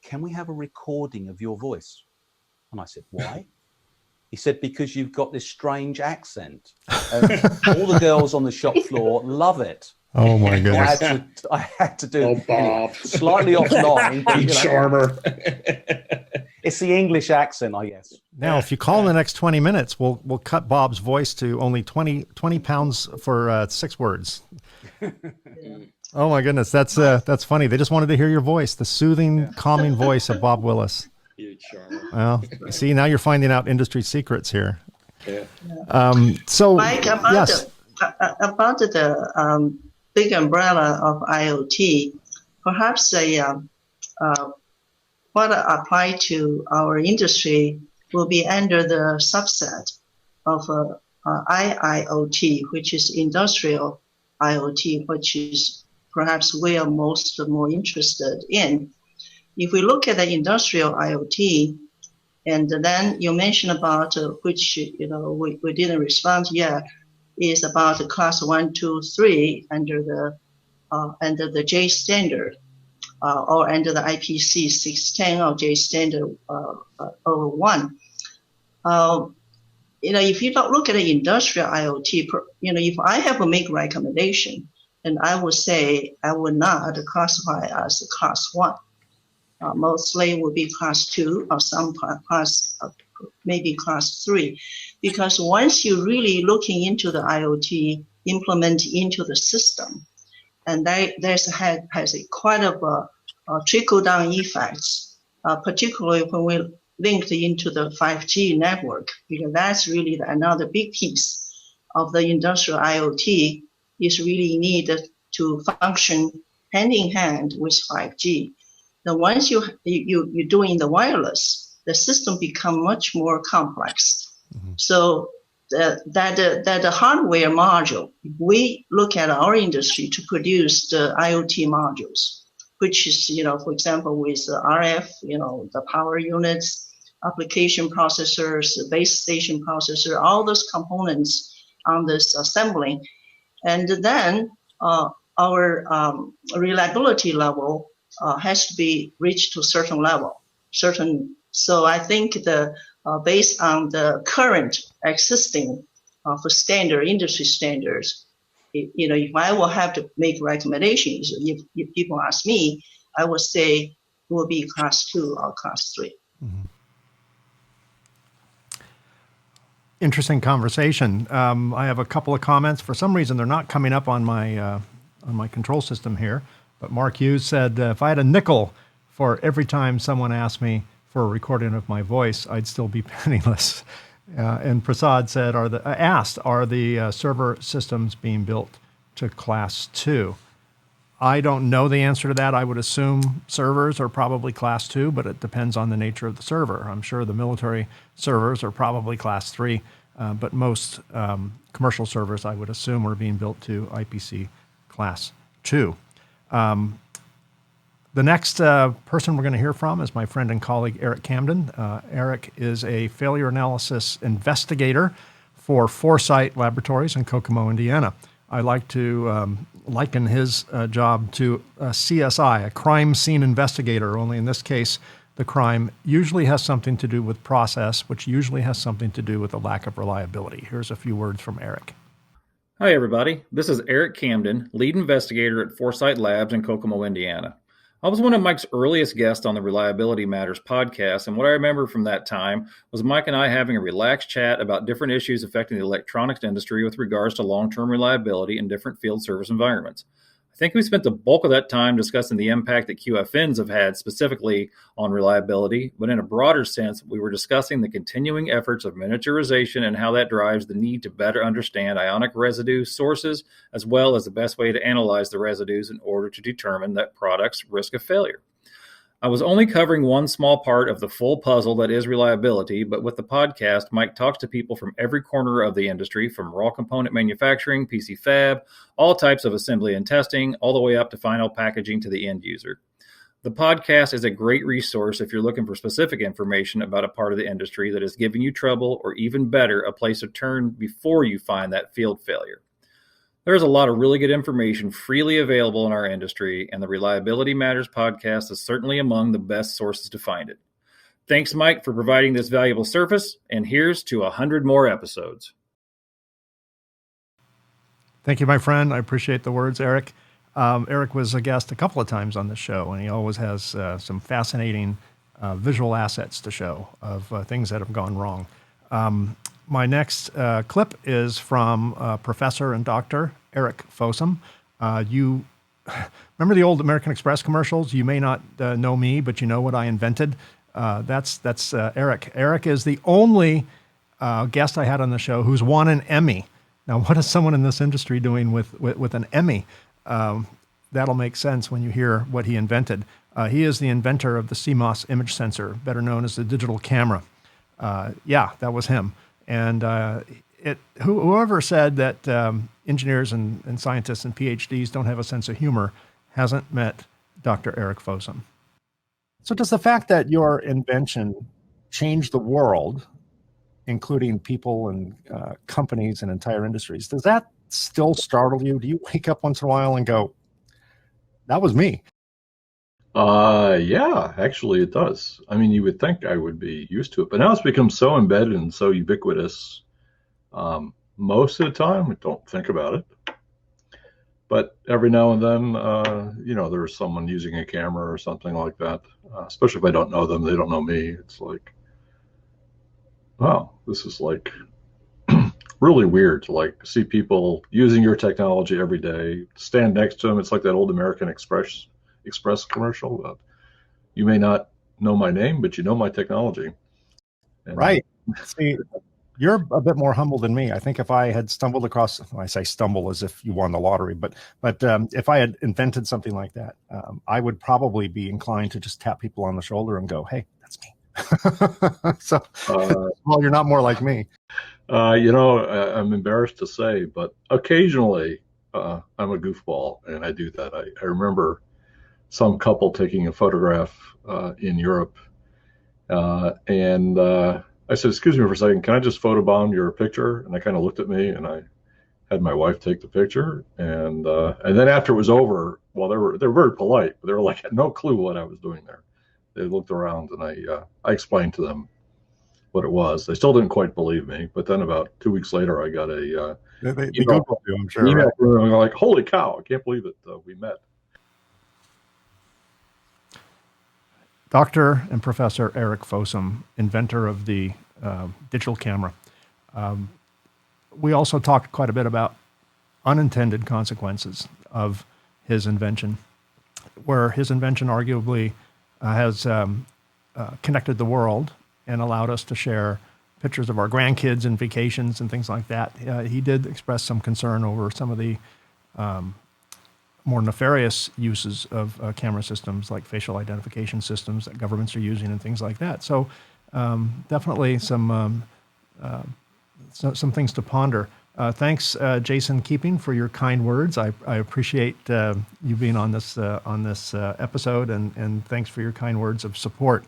Speaker 12: can we have a recording of your voice? And I said, why? He said, because you've got this strange accent. All the girls on the shop floor love it.
Speaker 2: Oh my goodness!
Speaker 12: I had to do
Speaker 11: Bob.
Speaker 12: Anyway, slightly offline.
Speaker 11: Charmer.
Speaker 12: It's the English accent, I guess.
Speaker 2: Now, if you call in the next 20 minutes, we'll cut Bob's voice to only 20 pounds for 6 words. Oh my goodness, that's funny. They just wanted to hear your voice, the soothing, calming voice of Bob Willis.
Speaker 11: You charmer.
Speaker 2: Well, see, now you're finding out industry secrets here.
Speaker 11: Yeah.
Speaker 2: So,
Speaker 13: Mike, about the big umbrella of IoT, perhaps what apply to our industry will be under the subset of IIoT, which is industrial IoT, which is perhaps we are more interested in. If we look at the industrial IoT, and then you mentioned about which we didn't respond yet, is about the class 1, 2, 3 under the J standard, or under the IPC 610 or J standard over 1. If you don't look at the industrial IoT, if I have to make recommendation, and I would say I would not classify as a class 1. Mostly would be class 2 or some class, maybe class 3. Because once you're really looking into the IoT, implement into the system, and has quite a trickle-down effects, particularly when we linked into the 5G network, because that's really another big piece of the industrial IoT is really needed to function hand in hand with 5G. Then once you're doing the wireless, the system become much more complex. Mm-hmm. So that hardware module, we look at our industry to produce the IoT modules, which is, for example, with RF, the power units, application processors, base station processor, all those components on this assembling. And then our reliability level has to be reached to a certain level. So I think based on the current existing for standard industry standards, if I will have to make recommendations, if people ask me, I would say it will be class 2 or class 3.
Speaker 2: Mm-hmm. Interesting conversation. I have a couple of comments. For some reason, they're not coming up on my control system here. But Mark Hughes said, if I had a nickel for every time someone asked me for a recording of my voice, I'd still be penniless. And Prasad said, asked, are the server systems being built to class 2? I don't know the answer to that. I would assume servers are probably class 2, but it depends on the nature of the server. I'm sure the military servers are probably class 3, but most commercial servers, I would assume, are being built to IPC class 2. The next person we're going to hear from is my friend and colleague, Eric Camden. Eric is a failure analysis investigator for Foresight Laboratories in Kokomo, Indiana. I like to liken his job to a CSI, a crime scene investigator, only in this case, the crime usually has something to do with process, which usually has something to do with a lack of reliability. Here's a few words from Eric.
Speaker 14: Hi, everybody. This is Eric Camden, lead investigator at Foresight Labs in Kokomo, Indiana. I was one of Mike's earliest guests on the Reliability Matters podcast, and what I remember from that time was Mike and I having a relaxed chat about different issues affecting the electronics industry with regards to long-term reliability in different field service environments. I think we spent the bulk of that time discussing the impact that QFNs have had specifically on reliability, but in a broader sense, we were discussing the continuing efforts of miniaturization and how that drives the need to better understand ionic residue sources, as well as the best way to analyze the residues in order to determine that product's risk of failure. I was only covering one small part of the full puzzle that is reliability, but with the podcast, Mike talks to people from every corner of the industry, from raw component manufacturing, PC fab, all types of assembly and testing, all the way up to final packaging to the end user. The podcast is a great resource if you're looking for specific information about a part of the industry that is giving you trouble, or even better, a place to turn before you find that field failure. There's a lot of really good information freely available in our industry, and the Reliability Matters podcast is certainly among the best sources to find it. Thanks, Mike, for providing this valuable service, and here's to 100 more episodes.
Speaker 2: Thank you, my friend. I appreciate the words, Eric. Eric was a guest a couple of times on the show, and he always has some fascinating visual assets to show of things that have gone wrong. My next clip is from Professor and Dr. Eric Fossum. You remember the old American Express commercials? You may not know me, but you know what I invented. That's Eric. Eric is the only guest I had on the show who's won an Emmy. Now, what is someone in this industry doing with an Emmy? That'll make sense when you hear what he invented. He is the inventor of the CMOS image sensor, better known as the digital camera. Yeah, that was him. And whoever said that engineers and scientists and PhDs don't have a sense of humor hasn't met Dr. Eric Fossum. So does the fact that your invention changed the world, including people and companies and entire industries, does that still startle you? Do you wake up once in a while and go, that was me?
Speaker 15: Yeah, actually it does. I mean, you would think I would be used to it, but now it's become so embedded and so ubiquitous. Most of the time, I don't think about it. But every now and then, there's someone using a camera or something like that, especially if I don't know them, they don't know me. It's like, wow, this is like really weird to like see people using your technology every day, stand next to them. It's like that old American Express commercial. You may not know my name, but you know my technology. And
Speaker 2: right. See, you're a bit more humble than me. I think if I had stumbled across, I say stumble as if you won the lottery, but if I had invented something like that, I would probably be inclined to just tap people on the shoulder and go, hey, that's me. So, well, you're not more like me.
Speaker 15: I'm embarrassed to say, but occasionally I'm a goofball, and I do that. I remember some couple taking a photograph in Europe, and I said, excuse me for a second, can I just photobomb your picture? And they kind of looked at me, and I had my wife take the picture, and then after it was over, well, they were very polite, but they were like, had no clue what I was doing there. They looked around, and I explained to them what it was. They still didn't quite believe me, but then about 2 weeks later, I got a
Speaker 2: Google you, I'm sure.
Speaker 15: Email, right? And I'm like, holy cow, I can't believe it. We met.
Speaker 2: Dr. and Professor Eric Fossum, inventor of the digital camera. We also talked quite a bit about unintended consequences of his invention, where his invention arguably has connected the world and allowed us to share pictures of our grandkids and vacations and things like that. He did express some concern over some of the more nefarious uses of camera systems, like facial identification systems that governments are using and things like that. So definitely some things to ponder. Thanks, Jason Keeping, for your kind words. I appreciate you being on this episode, and thanks for your kind words of support.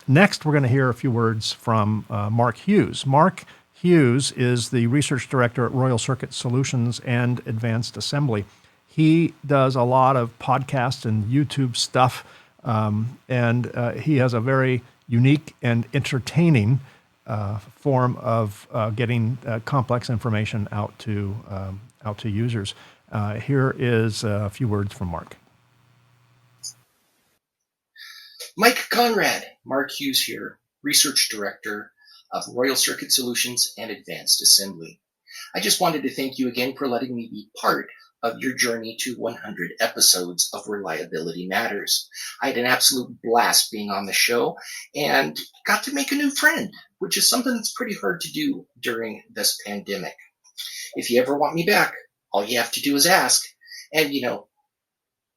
Speaker 2: Next, we're going to hear a few words from Mark Hughes. Mark Hughes is the research director at Royal Circuit Solutions and Advanced Assembly. He does a lot of podcast and YouTube stuff, and he has a very unique and entertaining form of getting complex information out to users. Here is a few words from Mark.
Speaker 16: Mike Conrad, Mark Hughes here, Research Director of Royal Circuit Solutions and Advanced Assembly. I just wanted to thank you again for letting me be part of your journey to 100 episodes of Reliability Matters. I had an absolute blast being on the show and got to make a new friend, which is something that's pretty hard to do during this pandemic. If you ever want me back, all you have to do is ask, and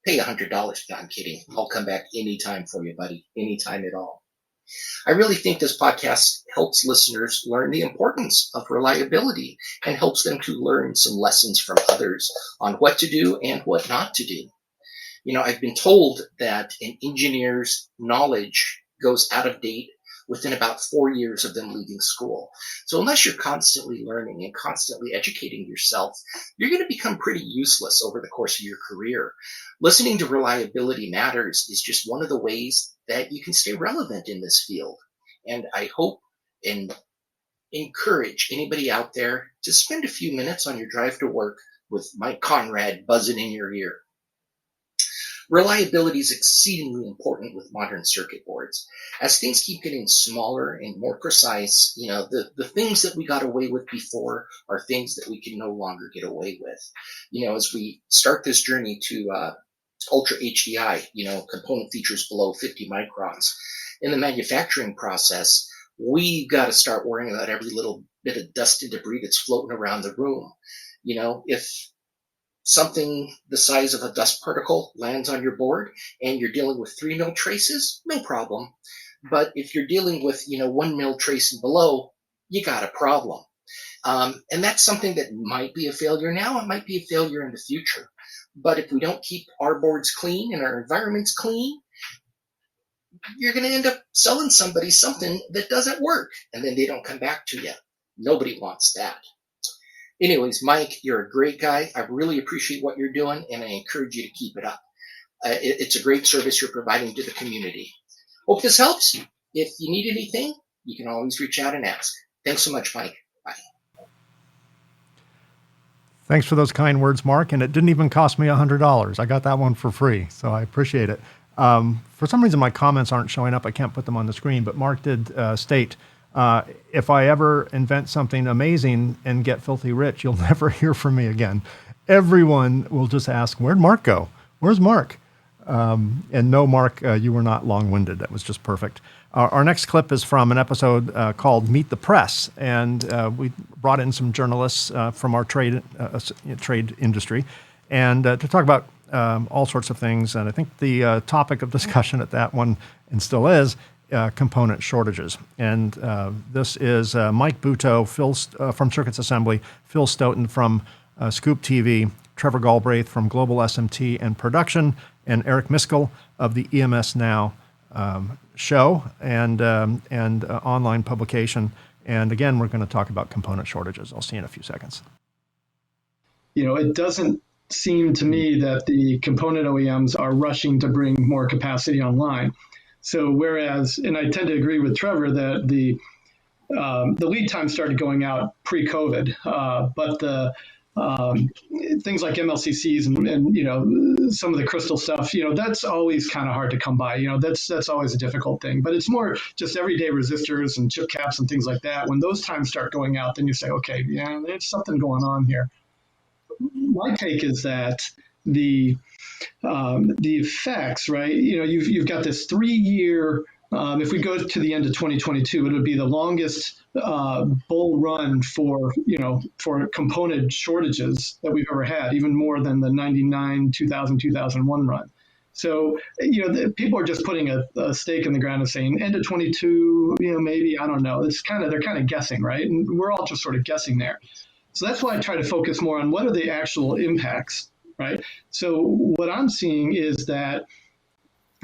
Speaker 16: pay $100. No, I'm kidding. I'll come back anytime for you, buddy. Anytime at all. I really think this podcast helps listeners learn the importance of reliability and helps them to learn some lessons from others on what to do and what not to do. I've been told that an engineer's knowledge goes out of date within about 4 years of them leaving school. So unless you're constantly learning and constantly educating yourself, you're going to become pretty useless over the course of your career. Listening to Reliability Matters is just one of the ways that you can stay relevant in this field. And I hope and encourage anybody out there to spend a few minutes on your drive to work with Mike Conrad buzzing in your ear. Reliability is exceedingly important with modern circuit boards. As things keep getting smaller and more precise, the things that we got away with before are things that we can no longer get away with. As we start this journey to Ultra HDI, component features below 50 microns. In the manufacturing process, we've got to start worrying about every little bit of dust and debris that's floating around the room. If something the size of a dust particle lands on your board and you're dealing with 3 mil traces, no problem. But if you're dealing with, 1 mil trace and below, you got a problem. And that's something that might be a failure now. It might be a failure in the future. But if we don't keep our boards clean and our environments clean, you're going to end up selling somebody something that doesn't work, and then they don't come back to you. Nobody wants that. Anyways, Mike, you're a great guy. I really appreciate what you're doing, and I encourage you to keep it up. It's a great service you're providing to the community. Hope this helps. If you need anything, you can always reach out and ask. Thanks so much, Mike. Bye.
Speaker 2: Thanks for those kind words, Mark. And it didn't even cost me $100. I got that one for free, so I appreciate it. For some reason, my comments aren't showing up. I can't put them on the screen, but Mark did state, if I ever invent something amazing and get filthy rich, you'll never hear from me again. Everyone will just ask, where'd Mark go? Where's Mark? And no, Mark, you were not long-winded. That was just perfect. Our next clip is from an episode called Meet the Press, and we brought in some journalists from our trade industry, and to talk about all sorts of things. And I think the topic of discussion at that one, and still is, component shortages. And this is Mike Butow, from Circuits Assembly, Phil Stoughton from Scoop TV, Trevor Galbraith from Global SMT and Production, and Eric Miskell of the EMS Now show and online publication. And again, we're going to talk about component shortages. I'll see you in a few seconds.
Speaker 17: It doesn't seem to me that the component OEMs are rushing to bring more capacity online. So whereas, and I tend to agree with Trevor that the lead time started going out pre-COVID, but the things like MLCCs and some of the crystal stuff, that's always kind of hard to come by. That's always a difficult thing. But it's more just everyday resistors and chip caps and things like that. When those times start going out, then you say, okay, yeah, there's something going on here. My take is that the effects, right? You've got this 3-year If we go to the end of 2022, it would be the longest bull run for component shortages that we've ever had, even more than the 99, 2000, 2001 run. So, people are just putting a stake in the ground and saying end of 22, maybe, I don't know. They're kind of guessing, right? And we're all just sort of guessing there. So that's why I try to focus more on what are the actual impacts, right? So what I'm seeing is that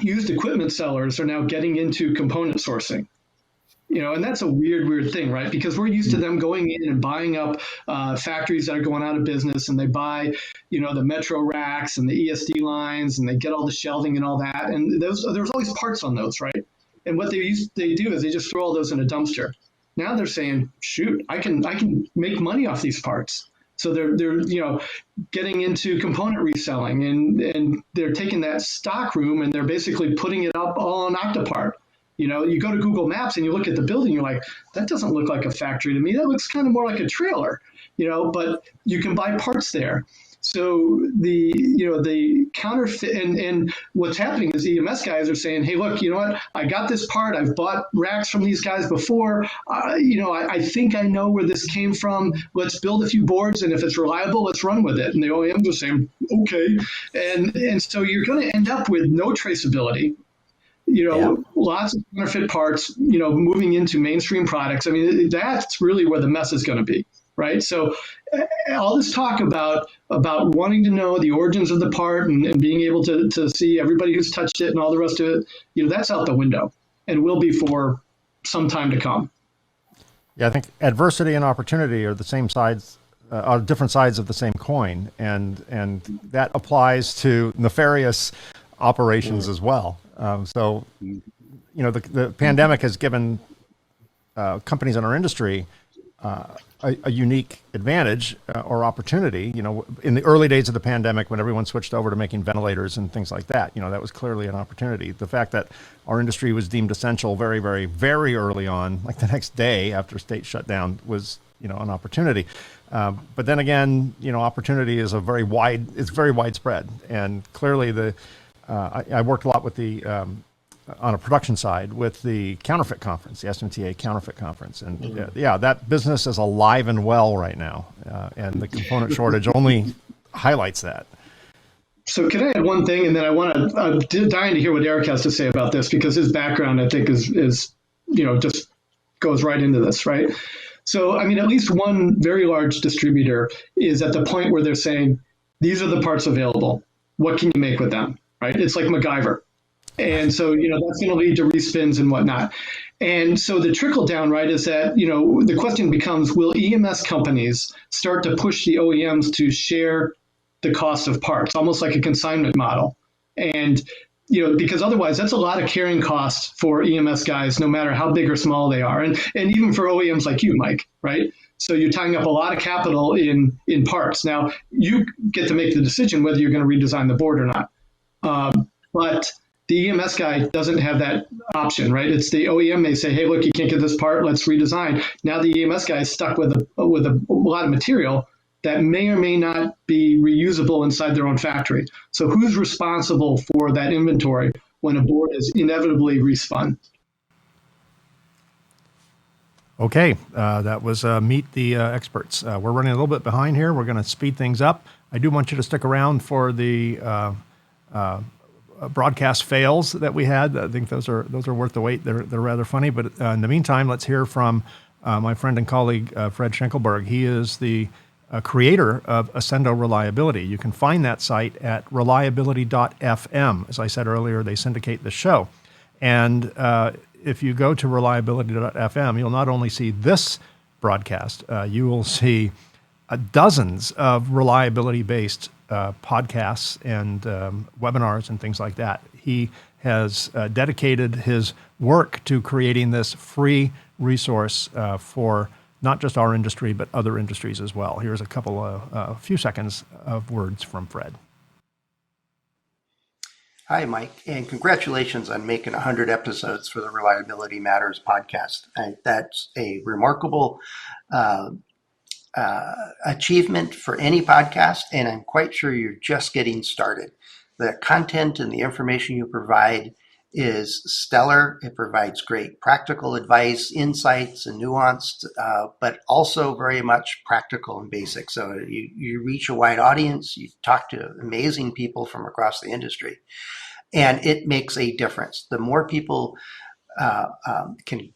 Speaker 17: used equipment sellers are now getting into component sourcing. And that's a weird thing, right? Because we're used to them going in and buying up factories that are going out of business, and they buy, the Metro racks and the ESD lines, and they get all the shelving and all that. And there's always parts on those, right? And what they do is they just throw all those in a dumpster. Now they're saying, shoot, I can make money off these parts. So they're getting into component reselling, and they're taking that stock room and they're basically putting it up all on Octopart. You go to Google Maps and you look at the building, you're like, that doesn't look like a factory to me. That looks kind of more like a trailer, but you can buy parts there. So the counterfeit and what's happening is EMS guys are saying, hey, look, you know what? I got this part. I've bought racks from these guys before. I think I know where this came from. Let's build a few boards, and if it's reliable, let's run with it. And the OEMs are saying, okay. And so you're going to end up with no traceability. Lots of counterfeit parts, moving into mainstream products. I mean, that's really where the mess is going to be, right? So all this talk about wanting to know the origins of the part and being able to see everybody who's touched it and all the rest of it, that's out the window and will be for some time to come.
Speaker 2: Yeah, I think adversity and opportunity are the same sides, are different sides of the same coin, and that applies to nefarious operations as well. The pandemic has given companies in our industry a unique advantage or opportunity. In the early days of the pandemic, when everyone switched over to making ventilators and things like that, that was clearly an opportunity. The fact that our industry was deemed essential very, very, very early on, like the next day after state shutdown, was an opportunity. But then again, opportunity is very widespread, and clearly I worked a lot with on a production side with the counterfeit conference, the SMTA counterfeit conference. And that business is alive and well right now. And the component shortage only highlights that.
Speaker 17: So can I add one thing? And then I'm dying to hear what Eric has to say about this, because his background, I think, is just goes right into this, right? So, I mean, at least one very large distributor is at the point where they're saying, these are the parts available. What can you make with them? Right? It's like MacGyver. And so, that's going to lead to respins and whatnot. And so the trickle down, right, is that, the question becomes, will EMS companies start to push the OEMs to share the cost of parts, almost like a consignment model? And, because otherwise that's a lot of carrying costs for EMS guys, no matter how big or small they are. And even for OEMs like you, Mike, right? So you're tying up a lot of capital in parts. Now, you get to make the decision whether you're going to redesign the board or not. But the EMS guy doesn't have that option, right? It's the OEM may say, hey, look, you can't get this part, let's redesign. Now the EMS guy is stuck with a lot of material that may or may not be reusable inside their own factory. So who's responsible for that inventory when a board is inevitably respun?
Speaker 2: Okay, that was Meet the Experts. We're running a little bit behind here. We're going to speed things up. I do want you to stick around for the broadcast fails that we had. I think those are worth the wait. They're rather funny. But in the meantime, let's hear from my friend and colleague Fred Schenkelberg. He is the creator of Ascendo Reliability. You can find that site at reliability.fm. As I said earlier, they syndicate the show. And if you go to reliability.fm, you'll not only see this broadcast, you will see dozens of reliability-based podcasts and webinars and things like that. He has dedicated his work to creating this free resource for not just our industry, but other industries as well. Here's a few seconds of words from Fred.
Speaker 18: Hi, Mike, and congratulations on making 100 episodes for the Reliability Matters podcast. That's a remarkable achievement for any podcast, and I'm quite sure you're just getting started. The content and the information you provide is stellar. It provides great practical advice, insights, and nuanced, but also very much practical and basic. So you reach a wide audience, you talk to amazing people from across the industry, and it makes a difference. The more people can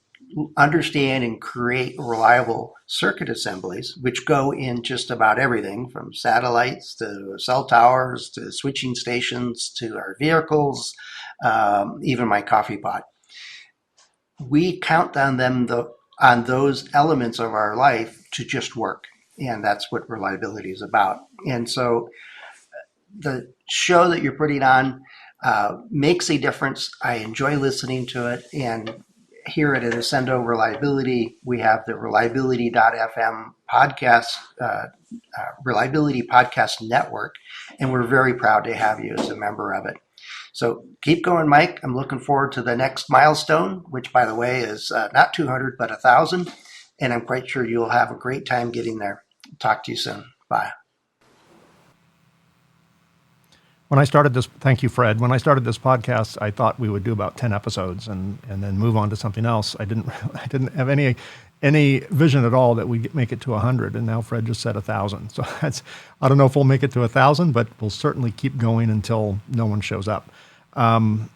Speaker 18: understand and create reliable circuit assemblies, which go in just about everything from satellites to cell towers to switching stations to our vehicles, even my coffee pot. We count on them on those elements of our life to just work. And that's what reliability is about. And so the show that you're putting on makes a difference. I enjoy listening to it. And here at Ascendo Reliability, we have the reliability.fm podcast, Reliability Podcast Network, and we're very proud to have you as a member of it. So keep going, Mike. I'm looking forward to the next milestone, which, by the way, is not 200, but 1,000. And I'm quite sure you'll have a great time getting there. Talk to you soon. Bye.
Speaker 2: When I started this, thank you, Fred. When I started this podcast, I thought we would do about 10 episodes and then move on to something else. I didn't have any vision at all that we'd make it to 100. And now Fred just said 1,000. So I don't know if we'll make it to 1,000, but we'll certainly keep going until no one shows up. I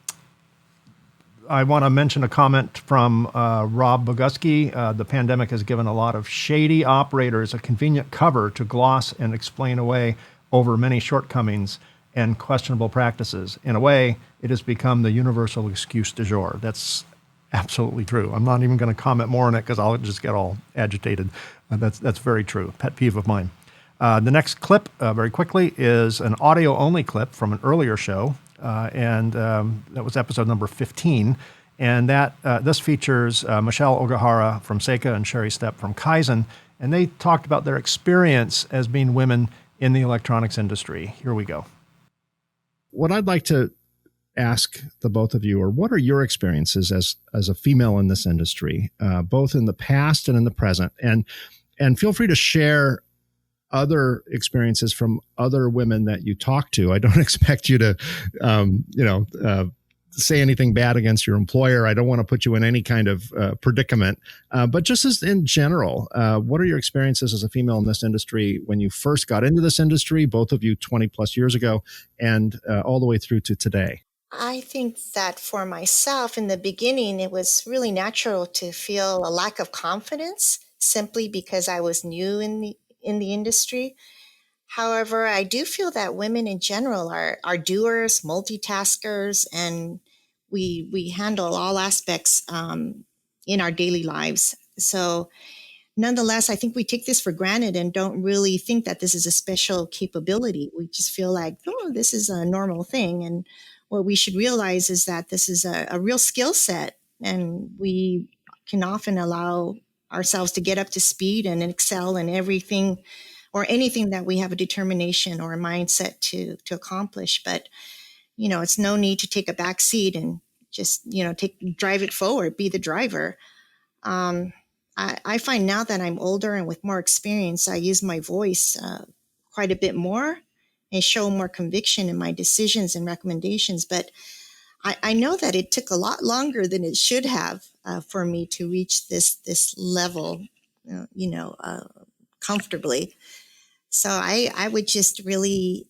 Speaker 2: want to mention a comment from Rob Boguski. The pandemic has given a lot of shady operators a convenient cover to gloss and explain away over many shortcomings and questionable practices. In a way, it has become the universal excuse du jour. That's absolutely true. I'm not even going to comment more on it because I'll just get all agitated. That's very true. Pet peeve of mine. The next clip, very quickly, is an audio-only clip from an earlier show, and that was episode number 15. And this features Michelle Ogahara from Seika and Sherry Stepp from Kaizen, and they talked about their experience as being women in the electronics industry. Here we go. What I'd like to ask the both of you are, what are your experiences as a female in this industry, both in the past and in the present? And feel free to share other experiences from other women that you talk to. I don't expect you to, say anything bad against your employer. I don't want to put you in any kind of predicament. But just as in general, what are your experiences as a female in this industry when you first got into this industry, both of you 20 plus years ago, and all the way through to today?
Speaker 19: I think that for myself in the beginning, it was really natural to feel a lack of confidence simply because I was new in the industry. However, I do feel that women in general are doers, multitaskers, and we handle all aspects in our daily lives. So nonetheless, I think we take this for granted and don't really think that this is a special capability. We just feel like, oh, this is a normal thing. And what we should realize is that this is a real skill set, and we can often allow ourselves to get up to speed and excel in everything or anything that we have a determination or a mindset to accomplish. But, it's no need to take a back seat and just, drive it forward, be the driver. I find now that I'm older and with more experience, I use my voice quite a bit more and show more conviction in my decisions and recommendations. But I know that it took a lot longer than it should have for me to reach this level, comfortably. So I would just really,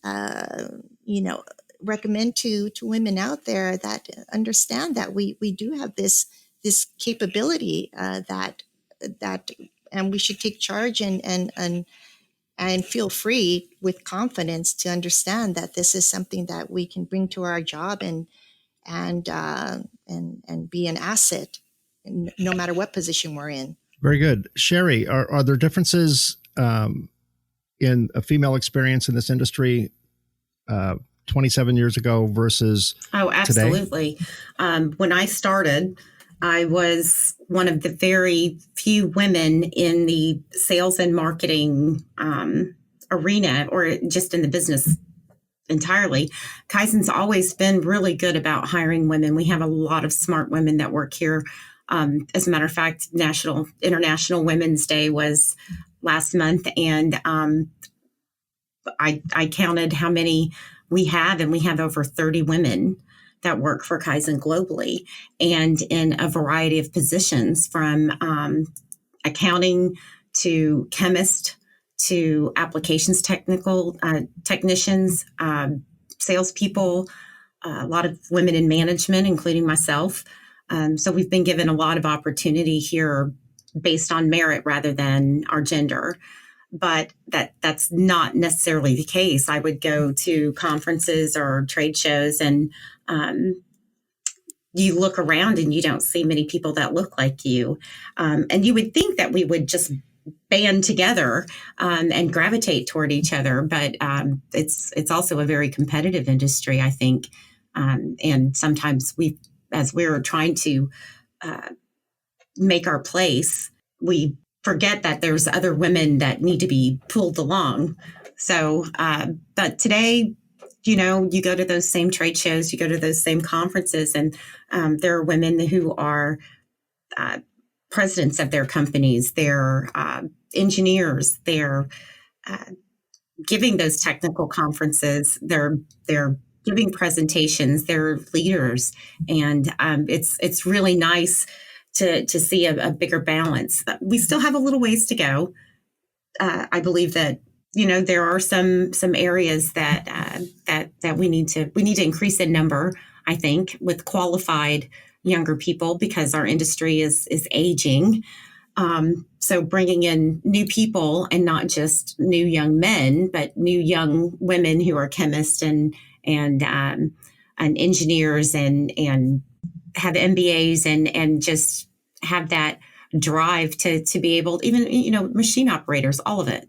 Speaker 19: recommend to women out there that understand that we do have this capability that and we should take charge and feel free with confidence to understand that this is something that we can bring to our job and be an asset no matter what position we're in.
Speaker 2: Very good. Sherry, are there differences in a female experience in this industry 27 years ago versus
Speaker 20: absolutely. Today? When I started, I was one of the very few women in the sales and marketing arena, or just in the business entirely. Kaizen's always been really good about hiring women. We have a lot of smart women that work here. As a matter of fact, International Women's Day was last month, and I counted how many we have, and we have over 30 women that work for Kaizen globally and in a variety of positions from accounting to chemist to applications technicians, salespeople, a lot of women in management, including myself. So we've been given a lot of opportunity here based on merit rather than our gender. But that's not necessarily the case. I would go to conferences or trade shows and you look around and you don't see many people that look like you. And you would think that we would just band together and gravitate toward each other. But it's also a very competitive industry, I think. And sometimes as we're trying to make our place, we forget that there's other women that need to be pulled along. So, but today, you go to those same trade shows, you go to those same conferences, and there are women who are presidents of their companies, they're engineers, they're giving those technical conferences, they're giving presentations, they're leaders, and it's really nice to see a bigger balance. We still have a little ways to go. I believe that there are some areas that we need to increase in number. I think with qualified younger people because our industry is aging. So bringing in new people and not just new young men, but new young women who are chemists and engineers and have MBAs and just have that drive to be able, even, machine operators, all of it.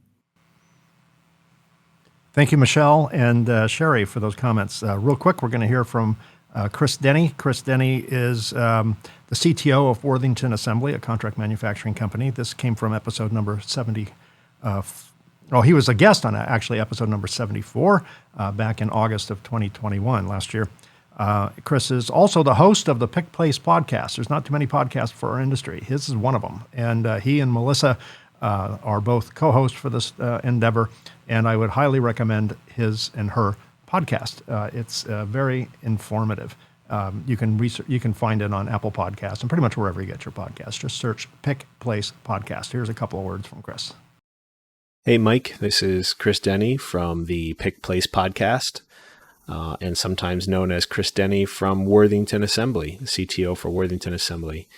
Speaker 2: Thank you, Michelle and Sherry, for those comments. Real quick, we're going to hear from Chris Denny. Chris Denny is the CTO of Worthington Assembly, a contract manufacturing company. This came from episode number 70. He was a guest on actually episode number 74 back in August of 2021, last year. Chris is also the host of the Pick Place podcast. There's not too many podcasts for our industry. His is one of them. And he and Melissa are both co-hosts for this endeavor. And I would highly recommend his and her podcast. It's very informative. You can find it on Apple Podcasts and pretty much wherever you get your podcasts. Just search Pick Place Podcast. Here's a couple of words from Chris.
Speaker 21: Hey, Mike. This is Chris Denny from the Pick Place Podcast, and sometimes known as Chris Denny from Worthington Assembly, CTO for Worthington Assembly.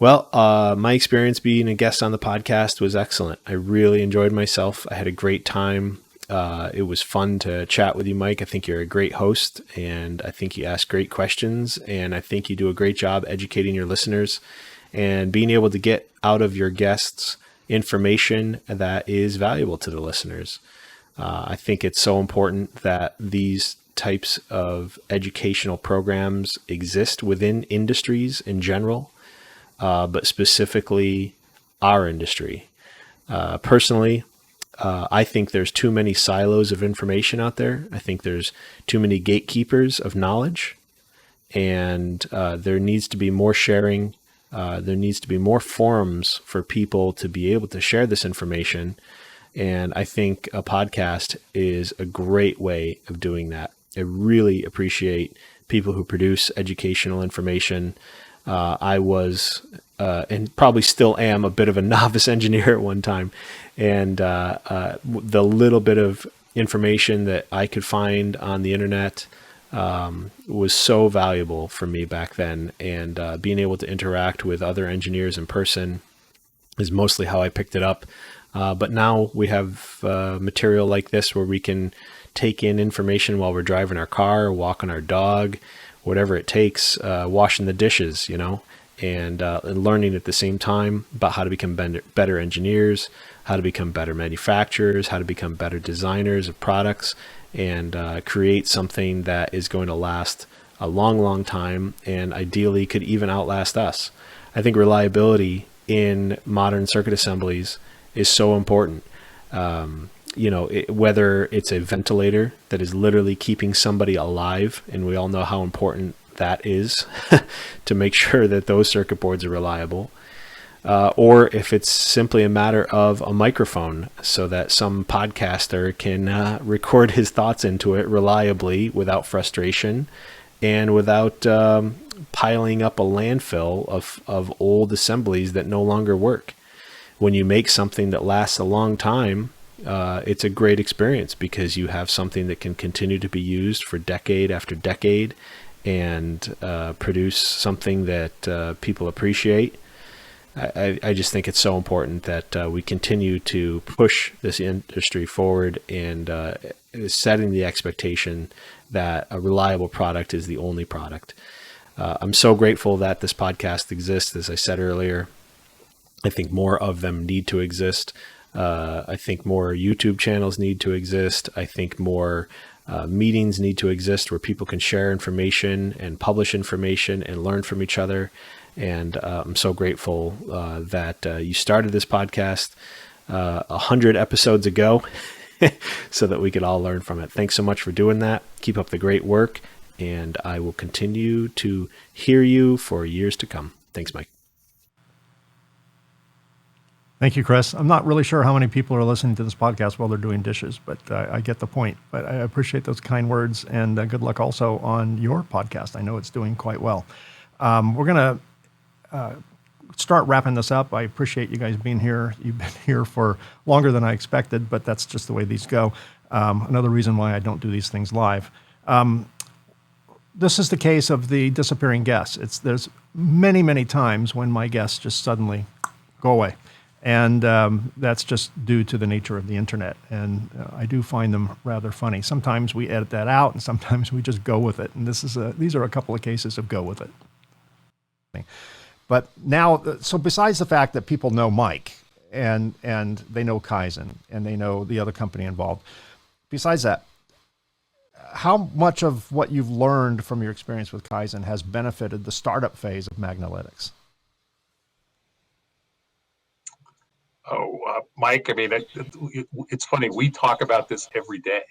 Speaker 21: Well, my experience being a guest on the podcast was excellent. I really enjoyed myself. I had a great time. It was fun to chat with you, Mike. I think you're a great host, and I think you ask great questions, and I think you do a great job educating your listeners and being able to get out of your guests information that is valuable to the listeners. I think it's so important that these types of educational programs exist within industries in general, but specifically our industry. Personally, I think there's too many silos of information out there. I think there's too many gatekeepers of knowledge, and there needs to be more sharing. There needs to be more forums for people to be able to share this information. And I think a podcast is a great way of doing that. I really appreciate people who produce educational information. I was, and probably still am, a bit of a novice engineer at one time. And the little bit of information that I could find on the internet was so valuable for me back then. And being able to interact with other engineers in person is mostly how I picked it up. But now we have material like this where we can take in information while we're driving our car, walking our dog, whatever it takes, washing the dishes, and learning at the same time about how to become better engineers, how to become better manufacturers, how to become better designers of products, and create something that is going to last a long, long time and ideally could even outlast us. I think reliability in modern circuit assemblies is so important. Whether it's a ventilator that is literally keeping somebody alive, and we all know how important that is to make sure that those circuit boards are reliable, or if it's simply a matter of a microphone so that some podcaster can record his thoughts into it reliably without frustration and without piling up a landfill of old assemblies that no longer work. When you make something that lasts a long time, it's a great experience because you have something that can continue to be used for decade after decade and produce something that people appreciate. I just think it's so important that we continue to push this industry forward and setting the expectation that a reliable product is the only product. I'm so grateful that this podcast exists. As I said earlier, I think more of them need to exist. I think more YouTube channels need to exist. I think more meetings need to exist where people can share information and publish information and learn from each other. And I'm so grateful that you started this podcast 100 episodes ago so that we could all learn from it. Thanks so much for doing that. Keep up the great work, and I will continue to hear you for years to come. Thanks, Mike.
Speaker 2: Thank you, Chris. I'm not really sure how many people are listening to this podcast while they're doing dishes, but I get the point. But I appreciate those kind words, and good luck also on your podcast. I know it's doing quite well. We're going to start wrapping this up. I appreciate you guys being here. You've been here for longer than I expected, but that's just the way these go. Another reason why I don't do these things live. This is the case of the disappearing guests. There's many, many times when my guests just suddenly go away. And that's just due to the nature of the internet. And I do find them rather funny. Sometimes we edit that out, and sometimes we just go with it. And these are a couple of cases of go with it. But now, so besides the fact that people know Mike and they know Kaizen and they know the other company involved, besides that, how much of what you've learned from your experience with Kaizen has benefited the startup phase of Magnalytics?
Speaker 1: Mike, I mean, it's funny. We talk about this every day.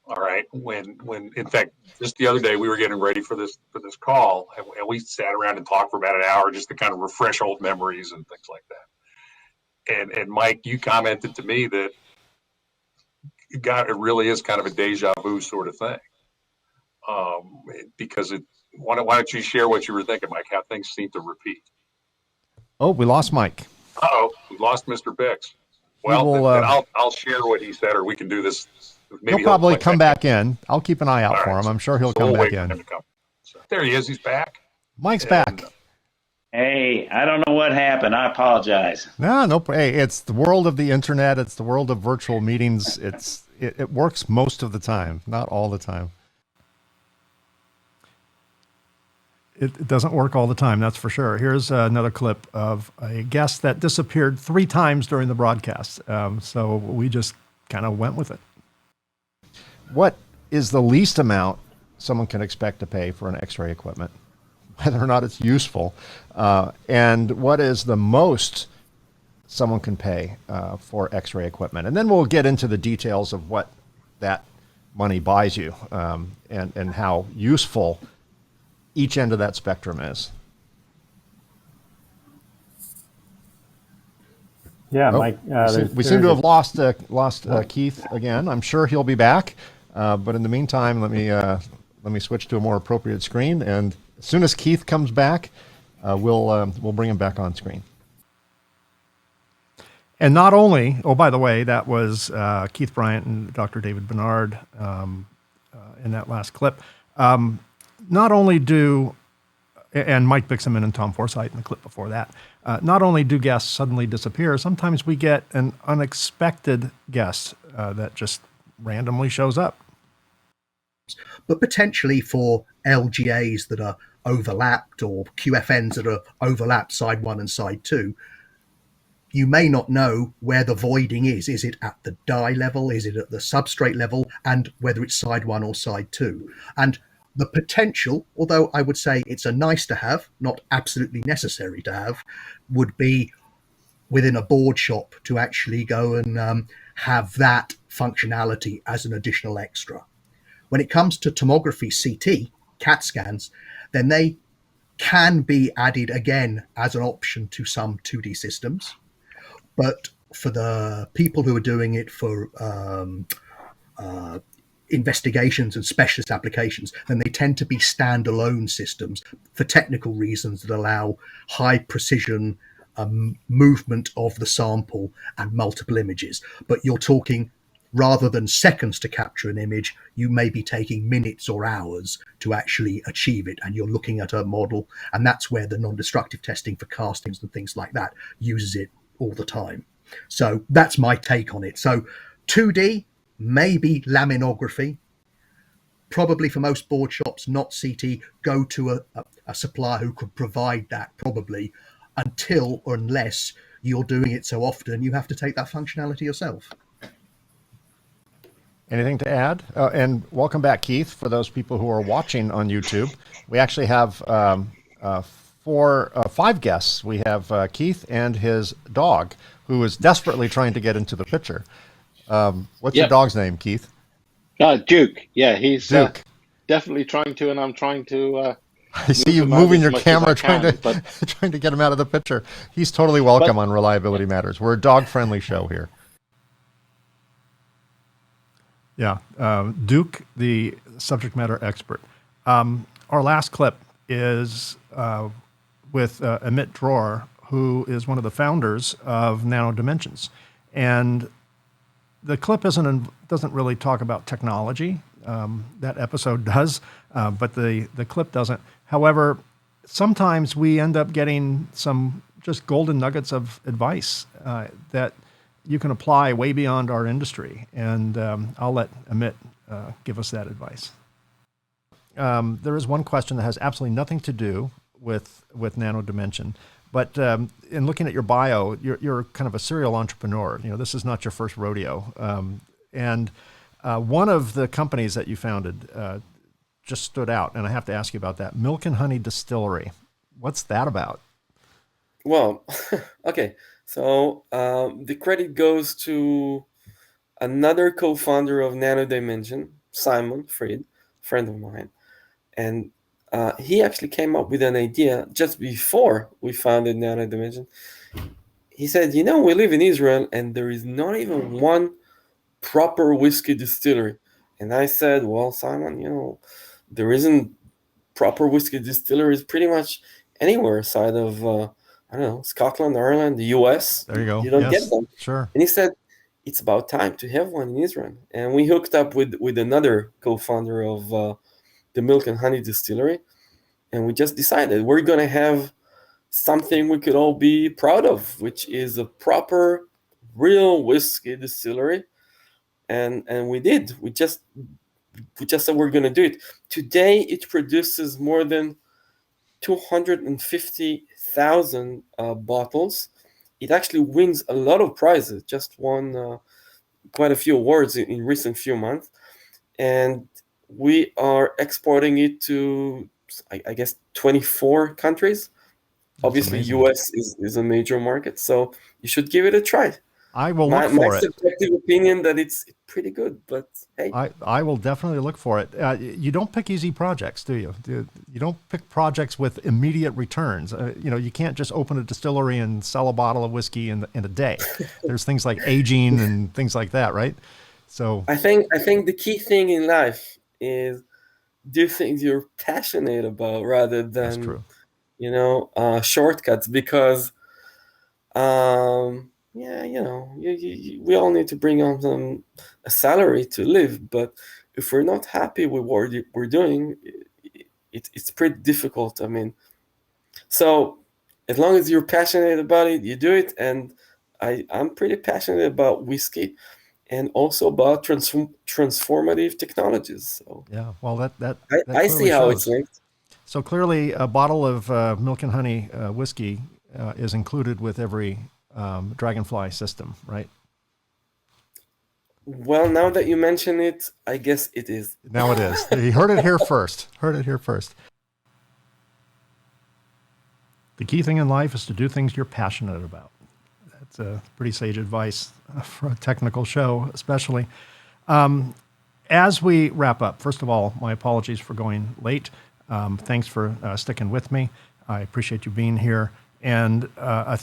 Speaker 1: All right. When, in fact, just the other day, we were getting ready for this call, and we sat around and talked for about an hour just to kind of refresh old memories and things like that. And Mike, you commented to me that it really is kind of a deja vu sort of thing. Because why don't you share what you were thinking, Mike? How things seem to repeat.
Speaker 2: Oh, we lost Mike.
Speaker 1: We lost Mr. Bix. Well, then I'll share what he said, or we can do this. Maybe
Speaker 2: he'll probably come back in. I'll keep an eye out for him. I'm sure he'll come back in.
Speaker 1: So, there he is. He's back.
Speaker 2: Mike's back.
Speaker 22: Hey, I don't know what happened. I apologize.
Speaker 2: No. Hey, it's the world of the internet. It's the world of virtual meetings. It works most of the time, not all the time. It doesn't work all the time, that's for sure. Here's another clip of a guest that disappeared 3 times during the broadcast. So we just kind of went with it. What is the least amount someone can expect to pay for an X-ray equipment, whether or not it's useful? And what is the most someone can pay for X-ray equipment? And then we'll get into the details of what that money buys you and how useful each end of that spectrum is.
Speaker 23: Yeah, Mike.
Speaker 2: We seem to have lost Keith again. I'm sure he'll be back, but in the meantime, let me switch to a more appropriate screen. And as soon as Keith comes back, we'll bring him back on screen. And not only, by the way, that was Keith Bryant and Dr. David Bernard in that last clip. Not only and Mike Bixaman and Tom Forsythe in the clip before that, not only do guests suddenly disappear, sometimes we get an unexpected guest that just randomly shows up.
Speaker 24: But potentially for LGAs that are overlapped or QFNs that are overlapped side 1 and side 2, you may not know where the voiding is. Is it at the die level? Is it at the substrate level? And whether it's side 1 or side 2. And the potential, although I would say it's a nice to have, not absolutely necessary to have, would be within a board shop to actually go and have that functionality as an additional extra. When it comes to tomography CT, CAT scans, then they can be added again as an option to some 2D systems. But for the people who are doing it for investigations and specialist applications, then they tend to be standalone systems for technical reasons that allow high precision movement of the sample and multiple images. But you're talking, rather than seconds to capture an image, you may be taking minutes or hours to actually achieve it. And you're looking at a model, and that's where the non-destructive testing for castings and things like that uses it all the time. So that's my take on it. So 2D, maybe laminography, probably for most board shops, not CT. Go to a supplier who could provide that, probably, until or unless you're doing it so often you have to take that functionality yourself.
Speaker 2: Anything to add? And welcome back, Keith, for those people who are watching on YouTube. We actually have 5 guests. We have Keith and his dog, who is desperately trying to get into the picture. What's your dog's name, Keith?
Speaker 3: Duke. Yeah, he's
Speaker 2: Duke.
Speaker 3: Definitely trying to, and I'm trying to.
Speaker 2: I see you moving your camera, trying to get him out of the picture. He's totally welcome on Reliability Matters. We're a dog-friendly show here. Yeah, Duke, the subject matter expert. Our last clip is with Amit Dror, who is one of the founders of Nano Dimensions, and the clip doesn't really talk about technology. That episode does, but the clip doesn't. However, sometimes we end up getting some just golden nuggets of advice that you can apply way beyond our industry. And I'll let Amit give us that advice. There is one question that has absolutely nothing to do with Nano Dimension. But in looking at your bio, you're kind of a serial entrepreneur. You know, this is not your first rodeo. And one of the companies that you founded just stood out, and I have to ask you about that. Milk and Honey Distillery. What's that about?
Speaker 4: Well, okay. So the credit goes to another co-founder of Nano Dimension, Simon Fried, friend of mine. And he actually came up with an idea just before we founded Nano Dimension. He said, you know, we live in Israel and there is not even one proper whiskey distillery. And I said, well, Simon, you know, there isn't proper whiskey distilleries pretty much anywhere aside of, I don't know, Scotland, Ireland, the US.
Speaker 2: There you go.
Speaker 4: You don't
Speaker 2: Yes,
Speaker 4: get them.
Speaker 2: sure.
Speaker 4: And he said, it's about time to have one in Israel. And we hooked up with another co-founder of the Milk and Honey Distillery. And we just decided we're going to have something we could all be proud of, which is a proper, real whiskey distillery. And we did. We just said we're going to do it. Today, it produces more than 250,000 bottles. It actually wins a lot of prizes. Just won quite a few awards in recent few months. And we are exporting it to, I guess, 24 countries. That's obviously, amazing. US is a major market, so you should give it a try.
Speaker 2: I will look for
Speaker 4: my
Speaker 2: it.
Speaker 4: subjective opinion that it's pretty good, but hey.
Speaker 2: I will definitely look for it. You don't pick easy projects, do you? You don't pick projects with immediate returns. You know, you can't just open a distillery and sell a bottle of whiskey in a day. There's things like aging and things like that, right? So
Speaker 4: I think the key thing in life is do things you're passionate about rather than you know shortcuts, because yeah, you know, we all need to bring on a salary to live, but if we're not happy with what we're doing, it's pretty difficult. I mean, so as long as you're passionate about it, you do it. And I'm pretty passionate about whiskey and also about transformative technologies. So
Speaker 2: yeah, well, that
Speaker 4: I see how
Speaker 2: shows.
Speaker 4: it's linked.
Speaker 2: So clearly, a bottle of Milk and Honey whiskey is included with every Dragonfly system, right?
Speaker 4: Well, now that you mention it, I guess it is.
Speaker 2: Now it is. You heard it here first. Heard it here first. The key thing in life is to do things you're passionate about. That's pretty sage advice for a technical show, especially. As we wrap up, first of all, my apologies for going late. Thanks for sticking with me. I appreciate you being here. And a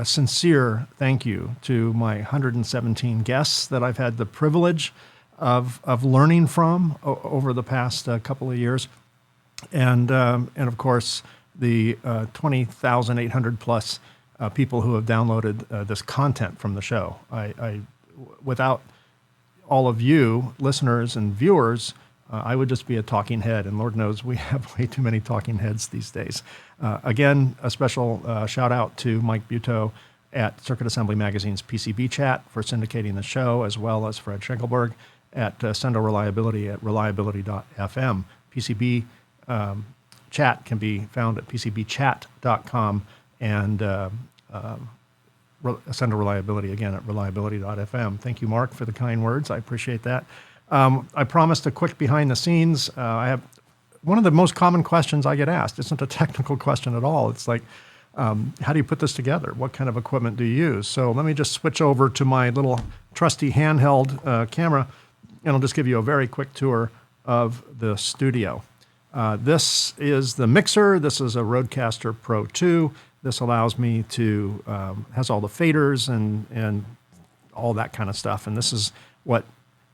Speaker 2: sincere thank you to my 117 guests that I've had the privilege of learning from over the past couple of years. And of course, the 20,800 plus people who have downloaded this content from the show. Without all of you, listeners and viewers, I would just be a talking head, and Lord knows we have way too many talking heads these days. Again, a special shout out to Mike Buteau at Circuit Assembly Magazine's PCB Chat for syndicating the show, as well as Fred Schenkelberg at Sendo Reliability at reliability.fm. PCB Chat can be found at pcbchat.com, and Sendo Reliability again at reliability.fm. Thank you, Mark, for the kind words. I appreciate that. I promised a quick behind the scenes. I have one of the most common questions I get asked. Isn't a technical question at all. It's like, how do you put this together? What kind of equipment do you use? So let me just switch over to my little trusty handheld camera, and I'll just give you a very quick tour of the studio. This is the mixer. This is a Rodecaster Pro 2. This allows me to, has all the faders and all that kind of stuff. And this is what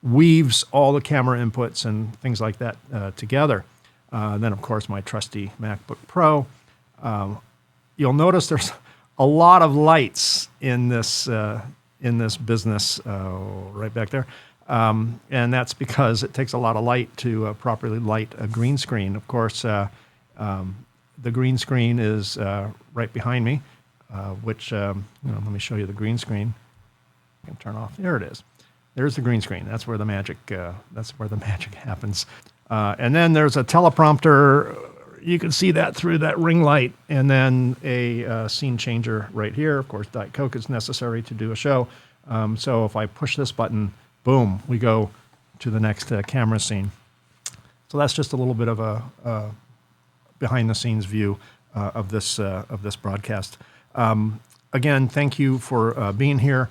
Speaker 2: weaves all the camera inputs and things like that together. Then, of course, my trusty MacBook Pro. You'll notice there's a lot of lights in this business right back there. And that's because it takes a lot of light to properly light a green screen. Of course, the green screen is right behind me, which, let me show you the green screen. I can turn off. There it is. There's the green screen. That's where the magic. That's where the magic happens. And then there's a teleprompter. You can see that through that ring light, and then a scene changer right here. Of course, Diet Coke is necessary to do a show. So if I push this button, boom, we go to the next camera scene. So that's just a little bit of a behind-the-scenes view of this broadcast. Again, thank you for being here.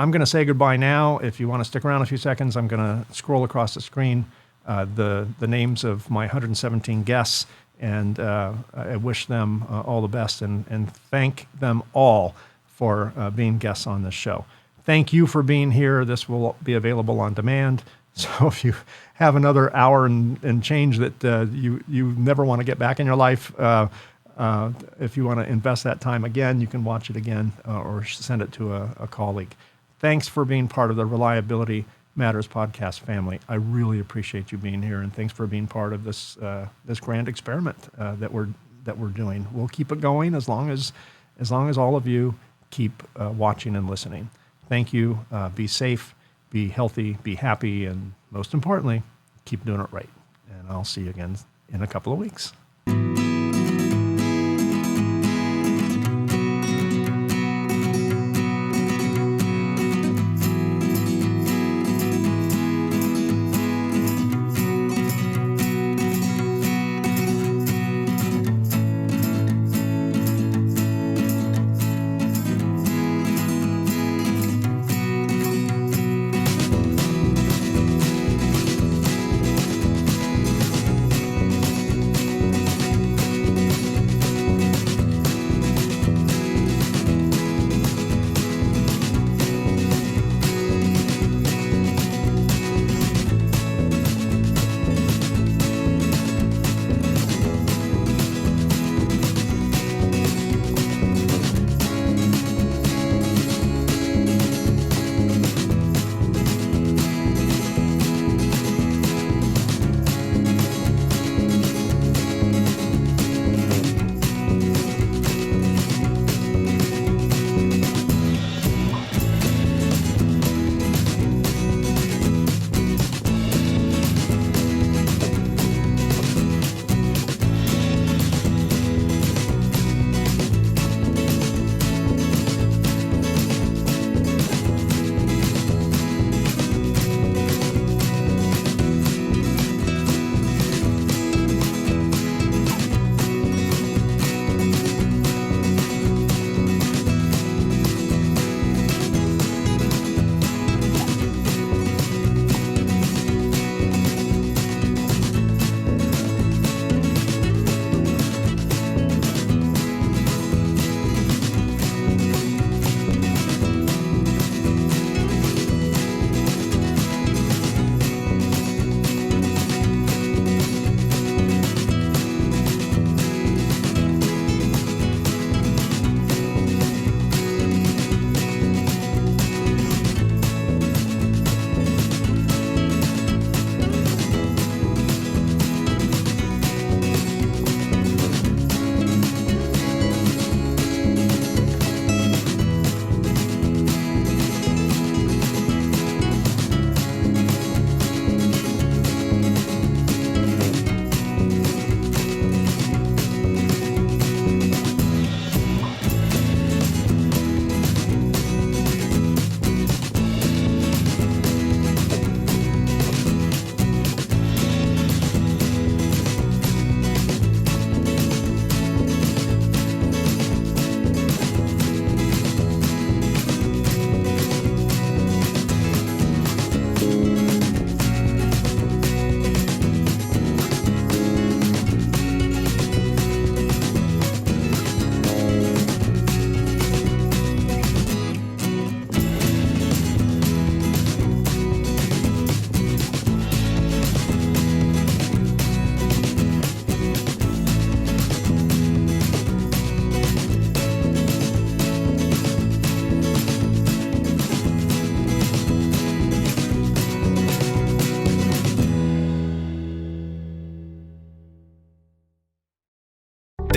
Speaker 2: I'm gonna say goodbye now. If you want to stick around a few seconds, I'm gonna scroll across the screen the names of my 117 guests, and I wish them all the best and thank them all for being guests on this show. Thank you for being here. This will be available on demand. So if you have another hour and change that you never want to get back in your life, if you want to invest that time again, you can watch it again or send it to a colleague. Thanks for being part of the Reliability Matters podcast family. I really appreciate you being here, and thanks for being part of this this grand experiment that we're doing. We'll keep it going as long as all of you keep watching and listening. Thank you. Be safe, be healthy, be happy, and most importantly, keep doing it right. And I'll see you again in a couple of weeks.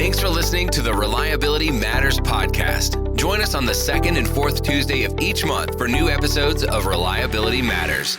Speaker 5: Thanks for listening to the Reliability Matters podcast. Join us on the second and fourth Tuesday of each month for new episodes of Reliability Matters.